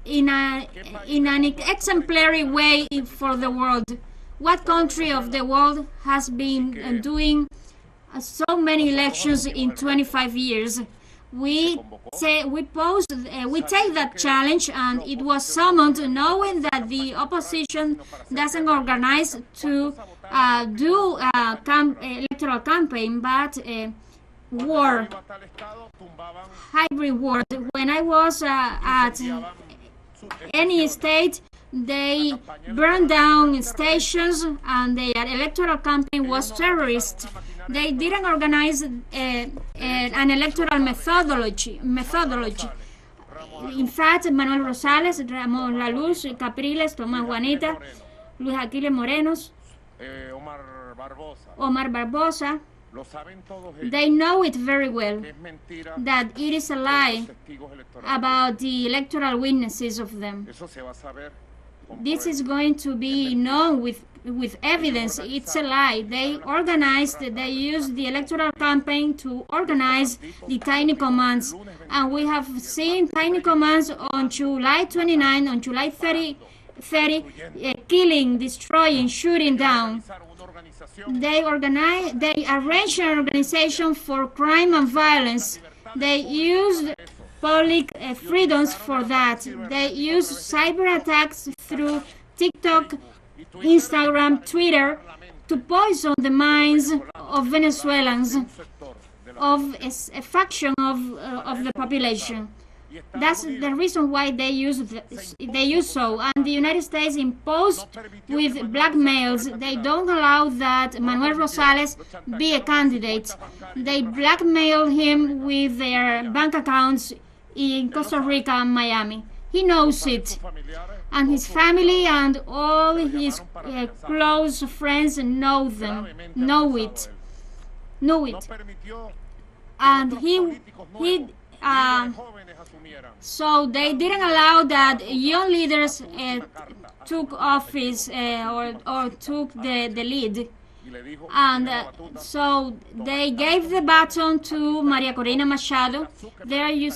in an exemplary way for the world. What country of the world has been doing so many elections in 25 years? We take that challenge, and it was summoned knowing that the opposition doesn't organize to do electoral campaign, but war, hybrid war. When I was at any state, they burned down stations, and their electoral campaign was terrorist. They didn't organize an electoral methodology. In fact, Manuel Rosales, Ramón La Luz, Capriles, Tomás Juanita, Luis Aquiles Morenos, Omar Barbosa, They know it very well, that it is a lie about the electoral witnesses of them. This is going to be known with evidence. It's a lie. They used the electoral campaign to organize the tiny commands. And we have seen tiny commands on July 29, on July 30, killing, destroying, shooting down. They arranged an organization for crime and violence. They used public freedoms for that. They use cyber attacks through TikTok, Instagram, Twitter to poison the minds of Venezuelans, of a fraction of the population. That's the reason why they use so. And the United States imposed with blackmails. They don't allow that Manuel Rosales be a candidate. They blackmail him with their bank accounts in Costa Rica and Miami. He knows it, and his family and all his close friends know it, and so they didn't allow that young leaders took office or took the lead. And so they gave the baton to Maria Corina Machado. There you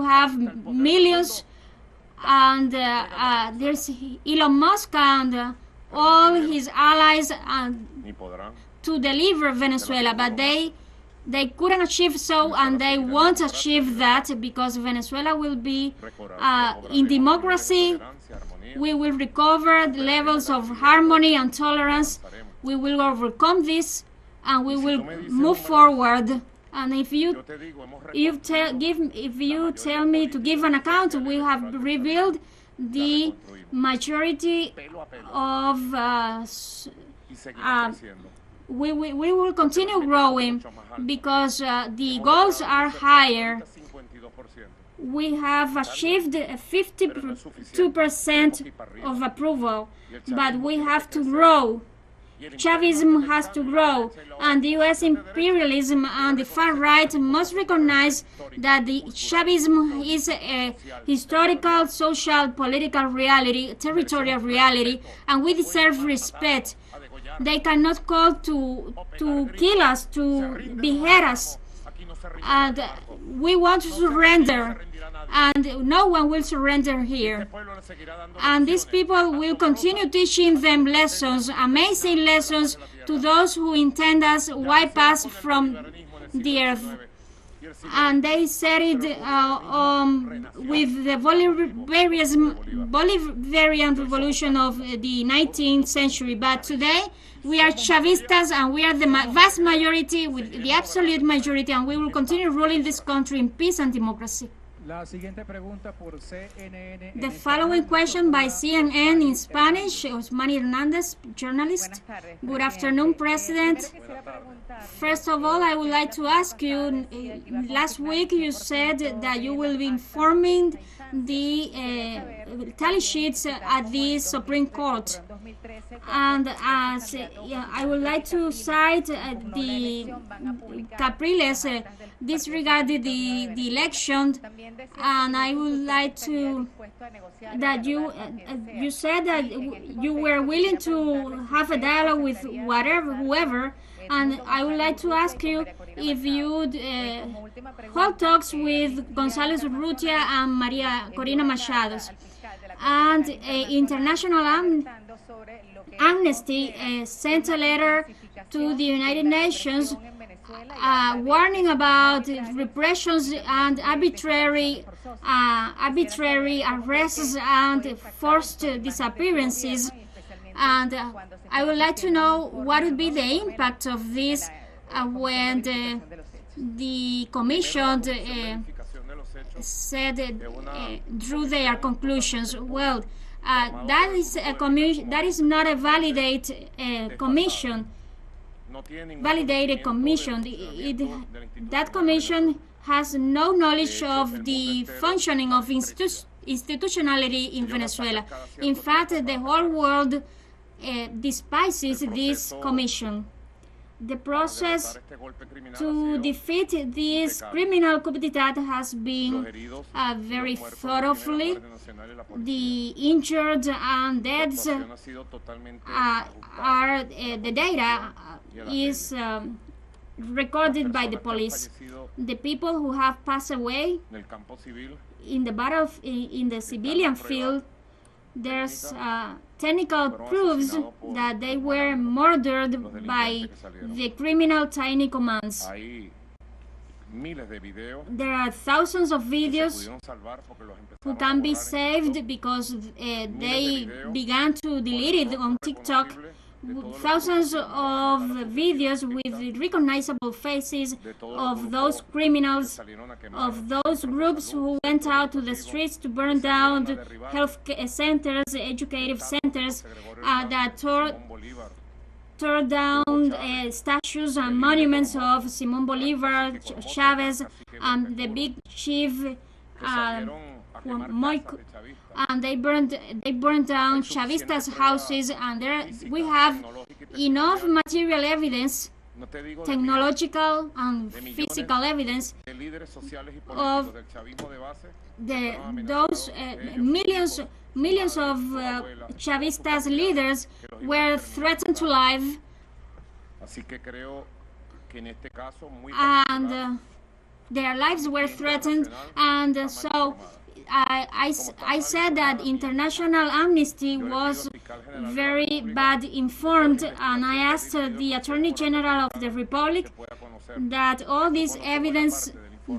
have millions, and there's Elon Musk and all his allies to deliver Venezuela, but they couldn't achieve so, and they won't achieve that, because Venezuela will be in democracy. We will recover the levels of harmony and tolerance. We will overcome this, and we will move forward. And if you tell me to give an account, we have revealed the majority of. We will continue growing because the goals are higher. We have achieved 52% of approval, but we have to grow. Chavism has to grow, and the U.S. imperialism and the far right must recognize that the Chavism is a historical, social, political reality, territorial reality, and we deserve respect. They cannot call to kill us, to behead us, and we want to surrender, and no one will surrender here. And these people will continue teaching them lessons, amazing lessons, to those who intend us wipe us from the earth. And they said it with the Bolivarian revolution of the 19th century. But today we are Chavistas, and we are the vast majority, with the absolute majority, and we will continue ruling this country in peace and democracy. The following question by CNN in Spanish, Osmani Hernandez, journalist. Good afternoon, President. First of all, I would like to ask you, last week you said that you will be informing the tally sheets at the Supreme Court. And I would like to cite the Capriles disregarded the election, and I would like to that you said that you were willing to have a dialogue with whoever, and I would like to ask you if you'd hold talks with González Urrutia and Maria Corina Machado. And International Amnesty sent a letter to the United Nations warning about repressions and arbitrary arrests and forced disappearances. And I would like to know what would be the impact of this when the Commission drew their conclusions. Well, that is not a validated commission. That commission has no knowledge of the functioning of institutionality in Venezuela. In fact, the whole world despises this commission. The process to defeat this criminal coup d'etat has been very thoroughly. The injured and deaths are the data is recorded by the police. The people who have passed away in the battle in the civilian field, there's technical proofs that they were murdered by the criminal tiny commands. There are thousands of videos who can be saved because they began to delete it on TikTok. Thousands of videos with recognizable faces of those criminals, of those groups who went out to the streets to burn down health centers, educative centers, that tore down statues and monuments of Simón Bolívar, Chavez, and the big chief and they burned down Chavistas' houses, and there we have enough material evidence, technological and physical evidence of those millions of Chavistas leaders were threatened to life, and their lives were threatened, and so I said that International Amnesty was very bad informed, and I asked the Attorney General of the Republic that all this evidence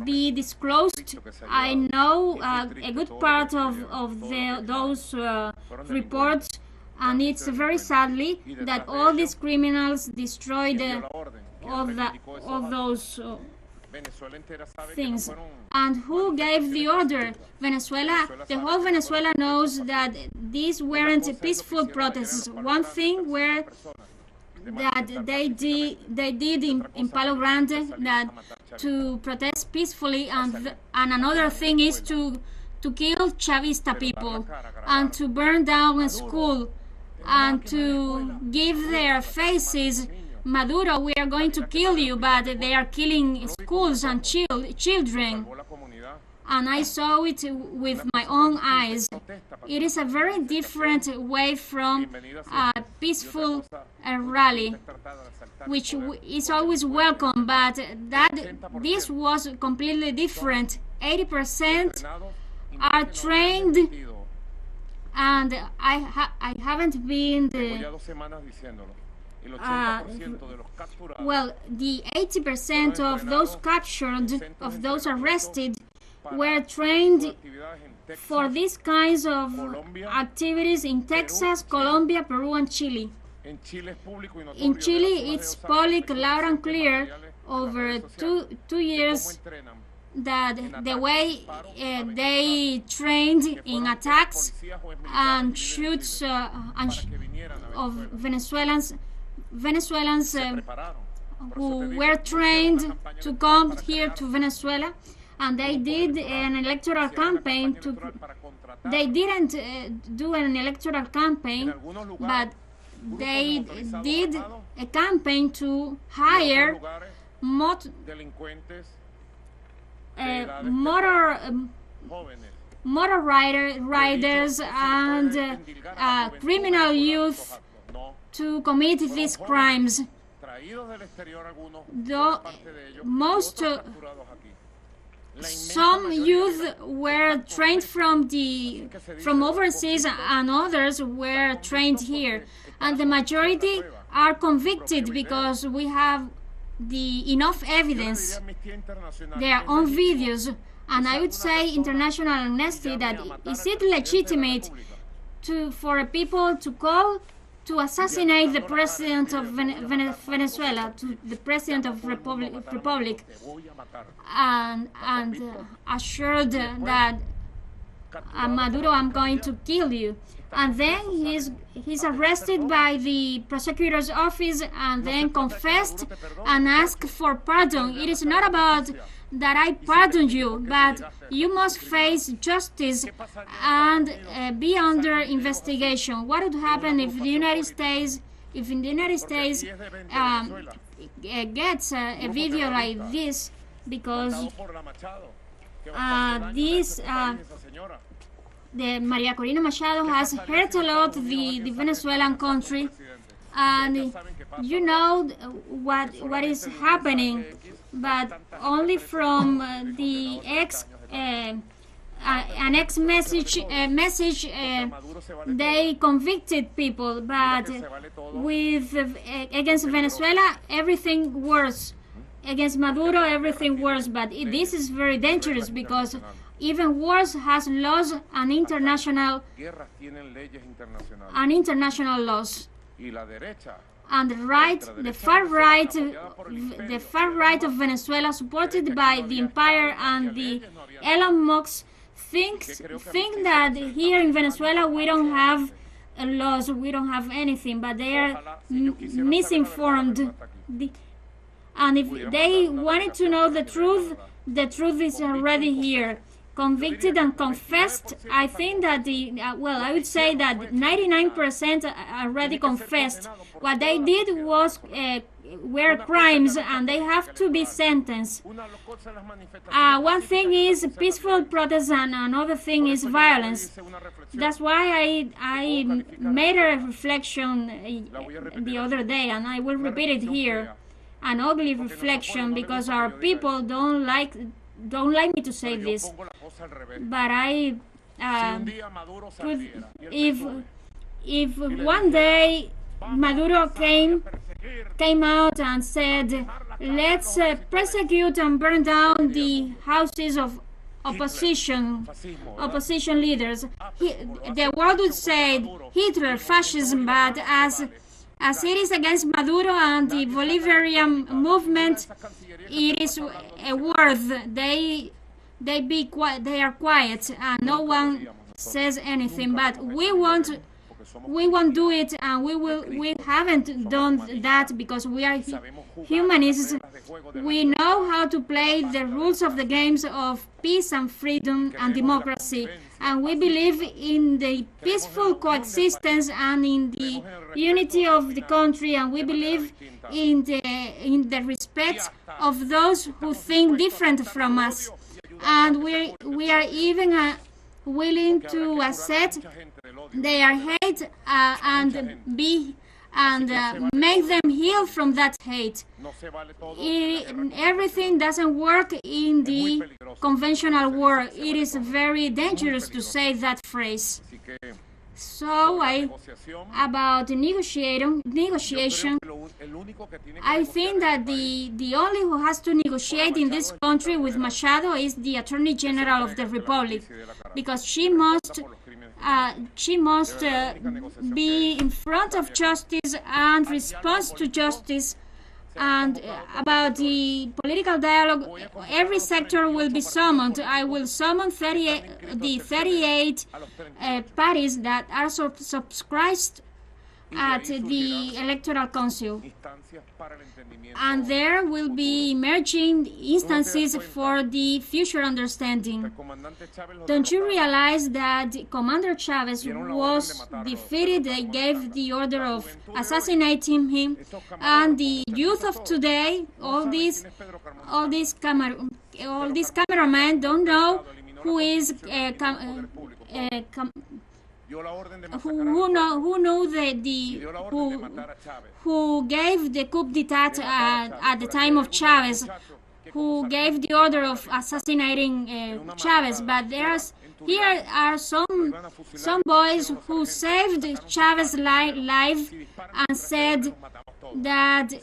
be disclosed. I know a good part of those reports, and it's very sadly that all these criminals destroyed all those things. And who gave the order? Venezuela. The whole Venezuela knows that these weren't peaceful protests. One thing were that they did in Palo Grande, that to protest peacefully, and another thing is to kill Chavista people and to burn down a school and to give their faces, Maduro, we are going to kill you, but they are killing schools and children. And I saw it with my own eyes. It is a very different way from a peaceful rally, which is always welcome, but this was completely different. 80% are trained, and I haven't been well, the 80% of those captured, of those arrested, were trained for these kinds of activities in Texas, Colombia, Peru, and Chile. In Chile, it's public, loud and clear, over two years, that the way they trained in attacks and shoots of Venezuelans who were trained to come here to Venezuela, and they did an electoral campaign they didn't do an electoral campaign, but they did a campaign to hire motor riders and criminal youth to commit these crimes. Some youth were trained from overseas, and others were trained here, and the majority are convicted because we have enough evidence, their own videos. And I would say international amnesty, that is it legitimate for people to call to assassinate the president of Venezuela, to the president of Republic, and assured that Maduro, I'm going to kill you. And then he's arrested by the prosecutor's office, and then confessed and asked for pardon. It is not about that I pardon you, but you must face justice and be under investigation. What would happen if the United States if in the United States gets a video like this, because the Maria Corina Machado has hurt a lot the Venezuelan country, and you know what is happening, but only from the an ex message they convicted people, but with against Venezuela everything worse, against Maduro everything worse. But this is very dangerous, because even worse has lost an international laws. And the far right of Venezuela, supported by the empire and the Elon Musk, think that here in Venezuela we don't have laws, we don't have anything, but they are misinformed. And if they wanted to know the truth is already here, convicted and confessed. I think that I would say that 99% already confessed. What they did were crimes, and they have to be sentenced. One thing is peaceful protest, and another thing is violence. That's why I made a reflection the other day, and I will repeat it here. An ugly reflection, because our people don't like me to say this, but if one day Maduro came out and said, let's persecute and burn down the houses of opposition leaders, the world would say Hitler, fascism. But as it is against Maduro and the Bolivarian movement, it is a word. They are quiet, and no one says anything. But we won't do it, and we haven't done that, because we are humanists. We know how to play the rules of the games of peace and freedom and democracy, and we believe in the peaceful coexistence and in the unity of the country, and we believe in the respect of those who think different from us, and we are even willing to accept their hate and make them heal from that hate. Everything doesn't work in the conventional war. It is very dangerous to say that phrase. So about negotiation, I think that the only who has to negotiate in this country with Machado is the Attorney General of the Republic, because she must be in front of justice and respond to justice. And about the political dialogue, every sector will be summoned. I will summon the 38 parties that are subscribed at the Electoral Council. And there will be emerging instances for the future understanding. Don't you realize that Commander Chavez was defeated? They gave the order of assassinating him, and the youth of today, all these cameramen don't know who is who gave the coup d'état at the time of Chavez, who gave the order of assassinating Chavez. But here are some boys who saved Chavez's life and said that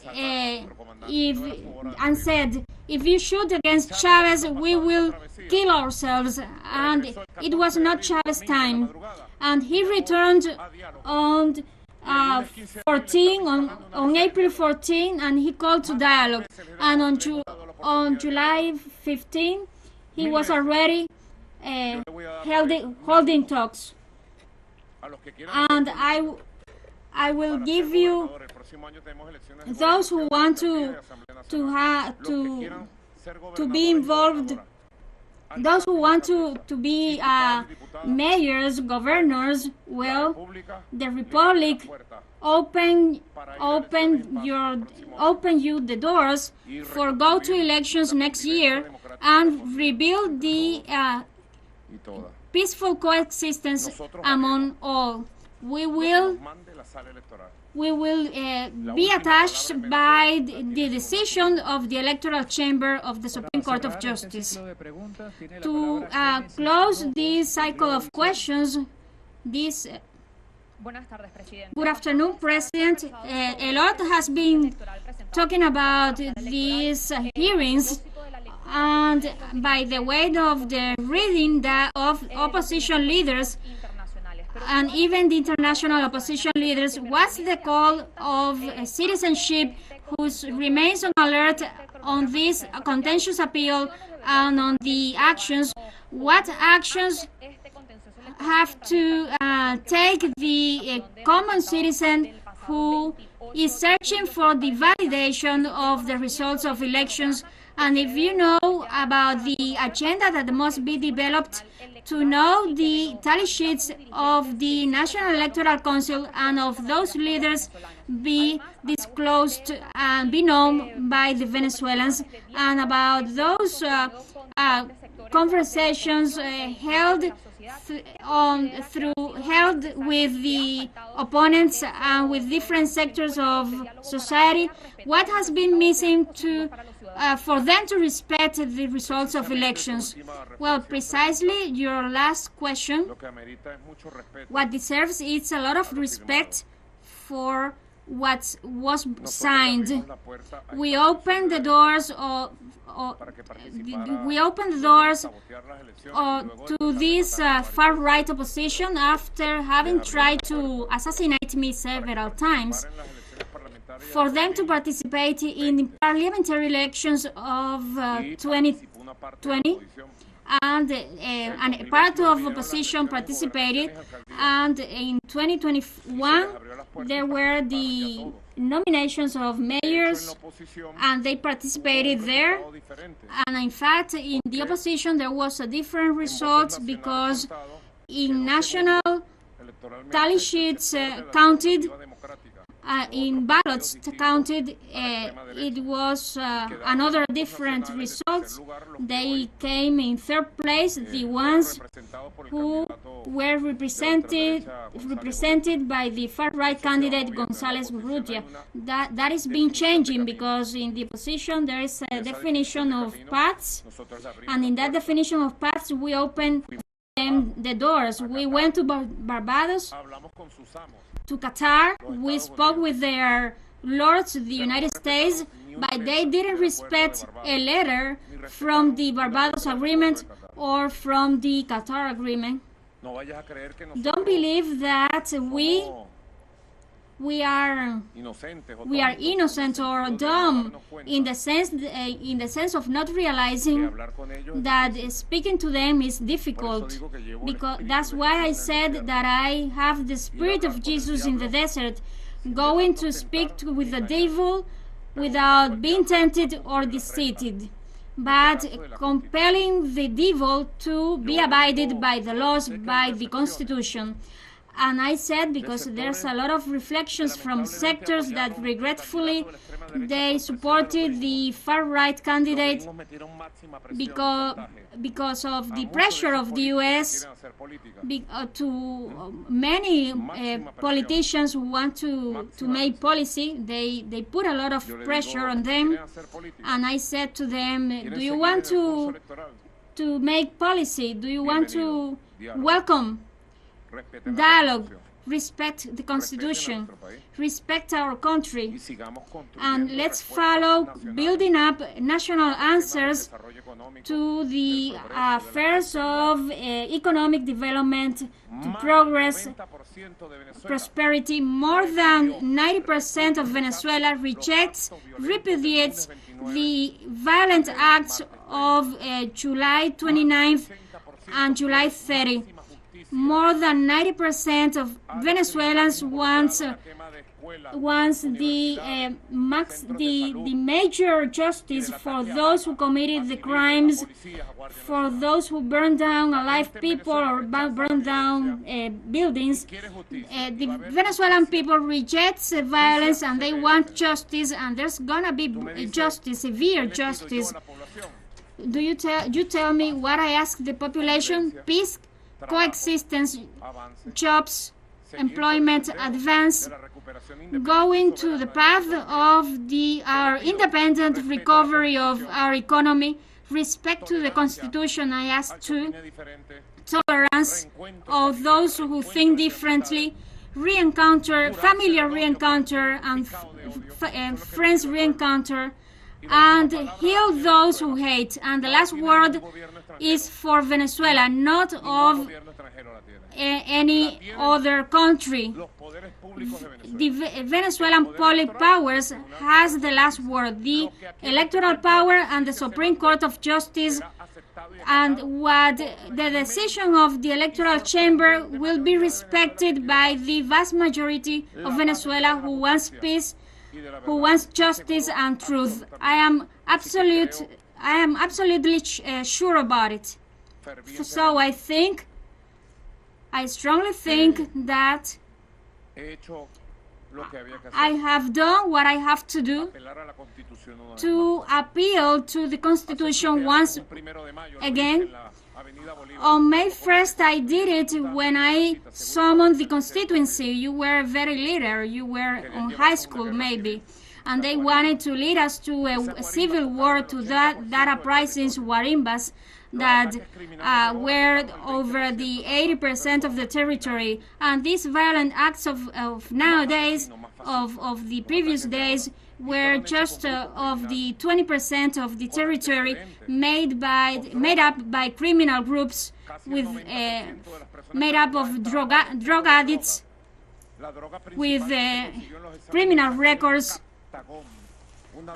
if you shoot against Chavez, we will kill ourselves. And it was not Chavez's time. And he returned on April 14, and he called to dialogue. And on July 15, he was already holding talks. And I will give you those who want to be involved those who want to be mayors, governors, well, the Republic open you the doors for go to elections next year and rebuild the peaceful coexistence among all. We will be attached by the decision of the Electoral Chamber of the Supreme Court of Justice. To close this cycle of questions, good afternoon, President. A lot has been talking about these hearings, and by the way of the reading of opposition leaders and even the international opposition leaders, what's the call of citizenship who remains on alert on this contentious appeal and on the actions? What actions have to take the common citizen who is searching for the validation of the results of elections? And if you know about the agenda that must be developed to know the tally sheets of the National Electoral Council and of those leaders be disclosed and be known by the Venezuelans, and about those conversations held with the opponents and with different sectors of society, what has been missing for them to respect the results of elections? Well, precisely your last question. What deserves is a lot of respect for what was signed. We opened the doors to this far-right opposition after having tried to assassinate me several times, for them to participate in the parliamentary elections of 2020, and a part of opposition participated, and in 2021 there were the nominations of mayors and they participated there, and in fact in the opposition there was a different result because in national tally sheets counted, in ballots counted, it was another different results. They came in third place, the ones who were represented by the far-right candidate González Urrutia. That is been changing because in the opposition there is a definition of paths, and in that definition of paths we opened them the doors. We went to Barbados, to Qatar, we spoke with their lords, the United States, but they didn't respect a letter from the Barbados Agreement or from the Qatar Agreement. Don't believe that we are innocent or dumb in the sense of not realizing that speaking to them is difficult, because that's why I said that I have the spirit of Jesus in the desert, going to speak with the devil without being tempted or deceived, but compelling the devil to be abided by the laws, by the Constitution. And I said, because there's a lot of reflections from sectors that regretfully they supported the far-right candidate because of the pressure of the U.S. To many politicians who want to make policy, they put a lot of pressure on them. And I said to them, do you want to make policy? Do you want to welcome dialogue, respect the Constitution, respect our country, and let's follow building up national answers to the affairs of economic development, to progress, prosperity. More than 90% of Venezuela repudiates the violent acts of July 29th and July 30th. More than 90% of Venezuelans want wants the major justice for those who committed the crimes, for those who burned down alive people or burned down buildings. The Venezuelan people reject violence and they want justice, and there's gonna be justice, severe justice. You tell me what I ask the population: peace, coexistence, jobs, employment, advance, going to the path of our independent recovery of our economy, respect to the Constitution. I ask too, tolerance of those who think differently, re-encounter, familiar re-encounter, and friends re-encounter, and heal those who hate. And the last word is for Venezuela, not of any other country. The Venezuelan public powers has the last word, the electoral power and the Supreme Court of Justice, and what the decision of the electoral chamber will be respected by the vast majority of Venezuela who wants peace, who wants justice and truth. I am absolutely sure about it. So I strongly think that I have done what I have to do to appeal to the Constitution once again. On May 1st, I did it when I summoned the constituency. You were a very leader. You were in high school, maybe. And they wanted to lead us to a civil war, to that uprisings, Guarimbas, that were over the 80% of the territory. And these violent acts of nowadays, of the previous days, were just of the 20% of the territory made up by criminal groups with made up of drug addicts with criminal records,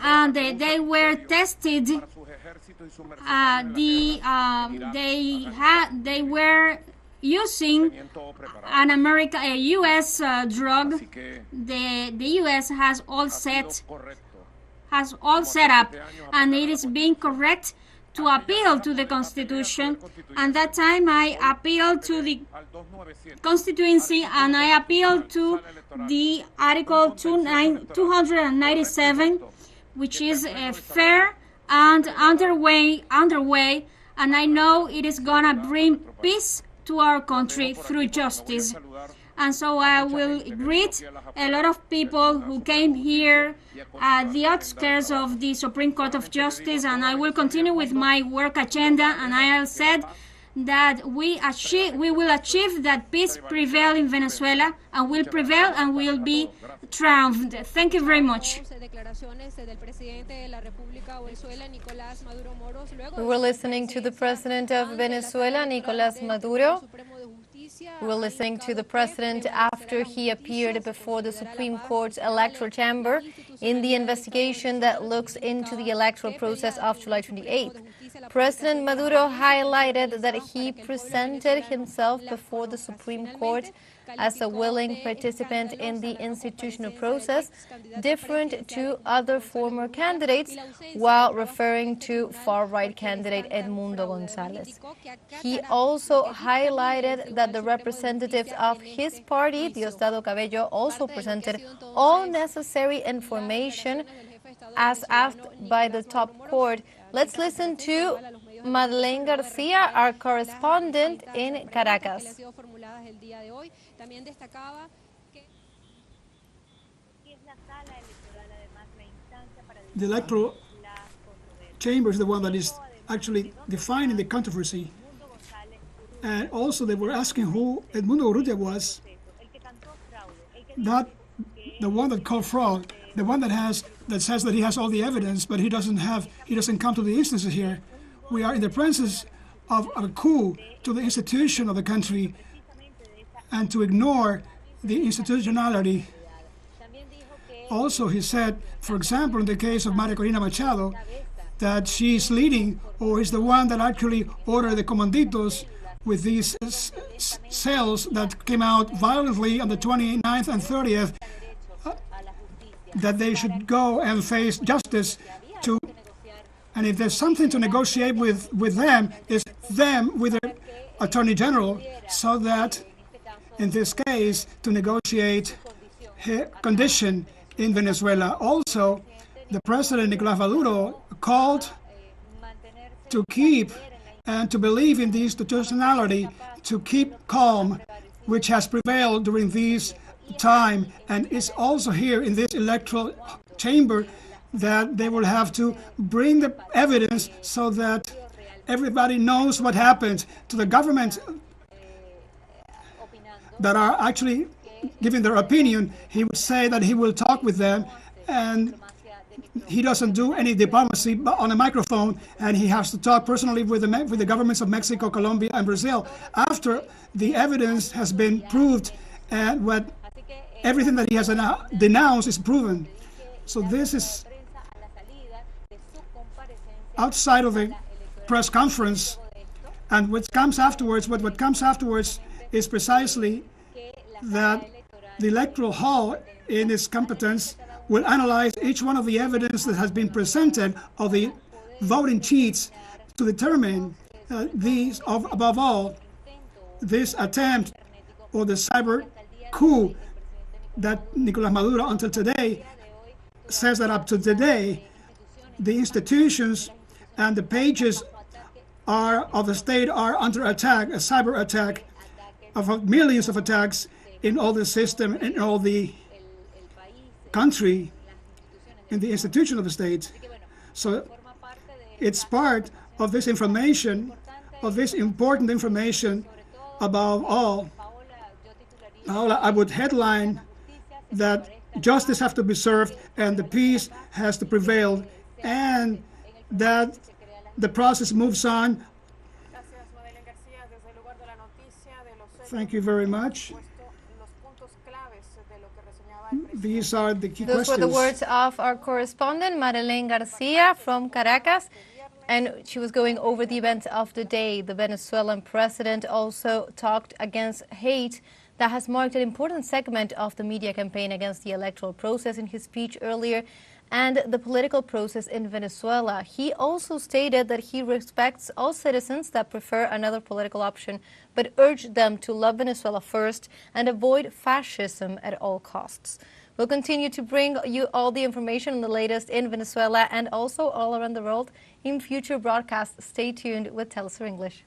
and they were tested. They were using a U.S. drug. The U.S. has all set up, and it is being correct to appeal to the Constitution. And that time I appealed to the constituency, and I appealed to the Article 297, which is fair and underway, and I know it is gonna bring peace to our country through justice. And so I will greet a lot of people who came here at the outskirts of the Supreme Court of Justice, and I will continue with my work agenda, and I have said that we will achieve that peace prevail in Venezuela, and will prevail and will be triumphed. Thank you very much. We were listening to the President of Venezuela, Nicolas Maduro. We were listening to the President after he appeared before the Supreme Court's electoral chamber in the investigation that looks into the electoral process of July 28th. President Maduro highlighted that he presented himself before the Supreme Court as a willing participant in the institutional process, different to other former candidates, while referring to far-right candidate Edmundo González. He also highlighted that the representatives of his party, Diosdado Cabello, also presented all necessary information as asked by the top court. Let's listen to Madeleine Garcia, our correspondent in Caracas. The electoral chamber is the one that is actually defining the controversy. And also they were asking who Edmundo Urrutia was, not the one that called fraud, the one that says that he has all the evidence, but he doesn't come to the instances here. We are in the presence of a coup to the institution of the country, and to ignore the institutionality. Also, he said, for example, in the case of Maria Corina Machado, that she's leading, or is the one that actually ordered the comanditos with these cells that came out violently on the 29th and 30th that they should go and face justice to, and if there's something to negotiate with them, it's them with the Attorney General, so that in this case to negotiate his condition in Venezuela. Also, the President Nicolas Maduro called to keep and to believe in the institutionality, to keep calm, which has prevailed during this time, and it's also here in this electoral chamber that they will have to bring the evidence so that everybody knows what happened. To the government that are actually giving their opinion, he would say that he will talk with them, and he doesn't do any diplomacy on a microphone, and he has to talk personally with the governments of Mexico, Colombia, and Brazil after the evidence has been proved and everything that he has denounced is proven. So this is outside of the press conference, and what comes afterwards is precisely that the electoral hall in its competence will analyze each one of the evidence that has been presented of the voting cheats to determine above all, this attempt or the cyber coup that Nicolas Maduro until today says that up to today, the institutions and the pages of the state are under attack, a cyber attack of millions of attacks in all the system, in all the country, in the institution of the state. So it's part of this information, of this important information above all. Paola, I would headline that justice has to be served and the peace has to prevail, and that the process moves on. Thank you very much. These are the key questions. Those were the words of our correspondent, Madeleine Garcia from Caracas, and she was going over the events of the day. The Venezuelan president also talked against hate that has marked an important segment of the media campaign against the electoral process in his speech earlier and the political process in Venezuela. He also stated that he respects all citizens that prefer another political option, but urged them to love Venezuela first and avoid fascism at all costs. We'll continue to bring you all the information on the latest in Venezuela and also all around the world in future broadcasts. Stay tuned with TeleSUR English.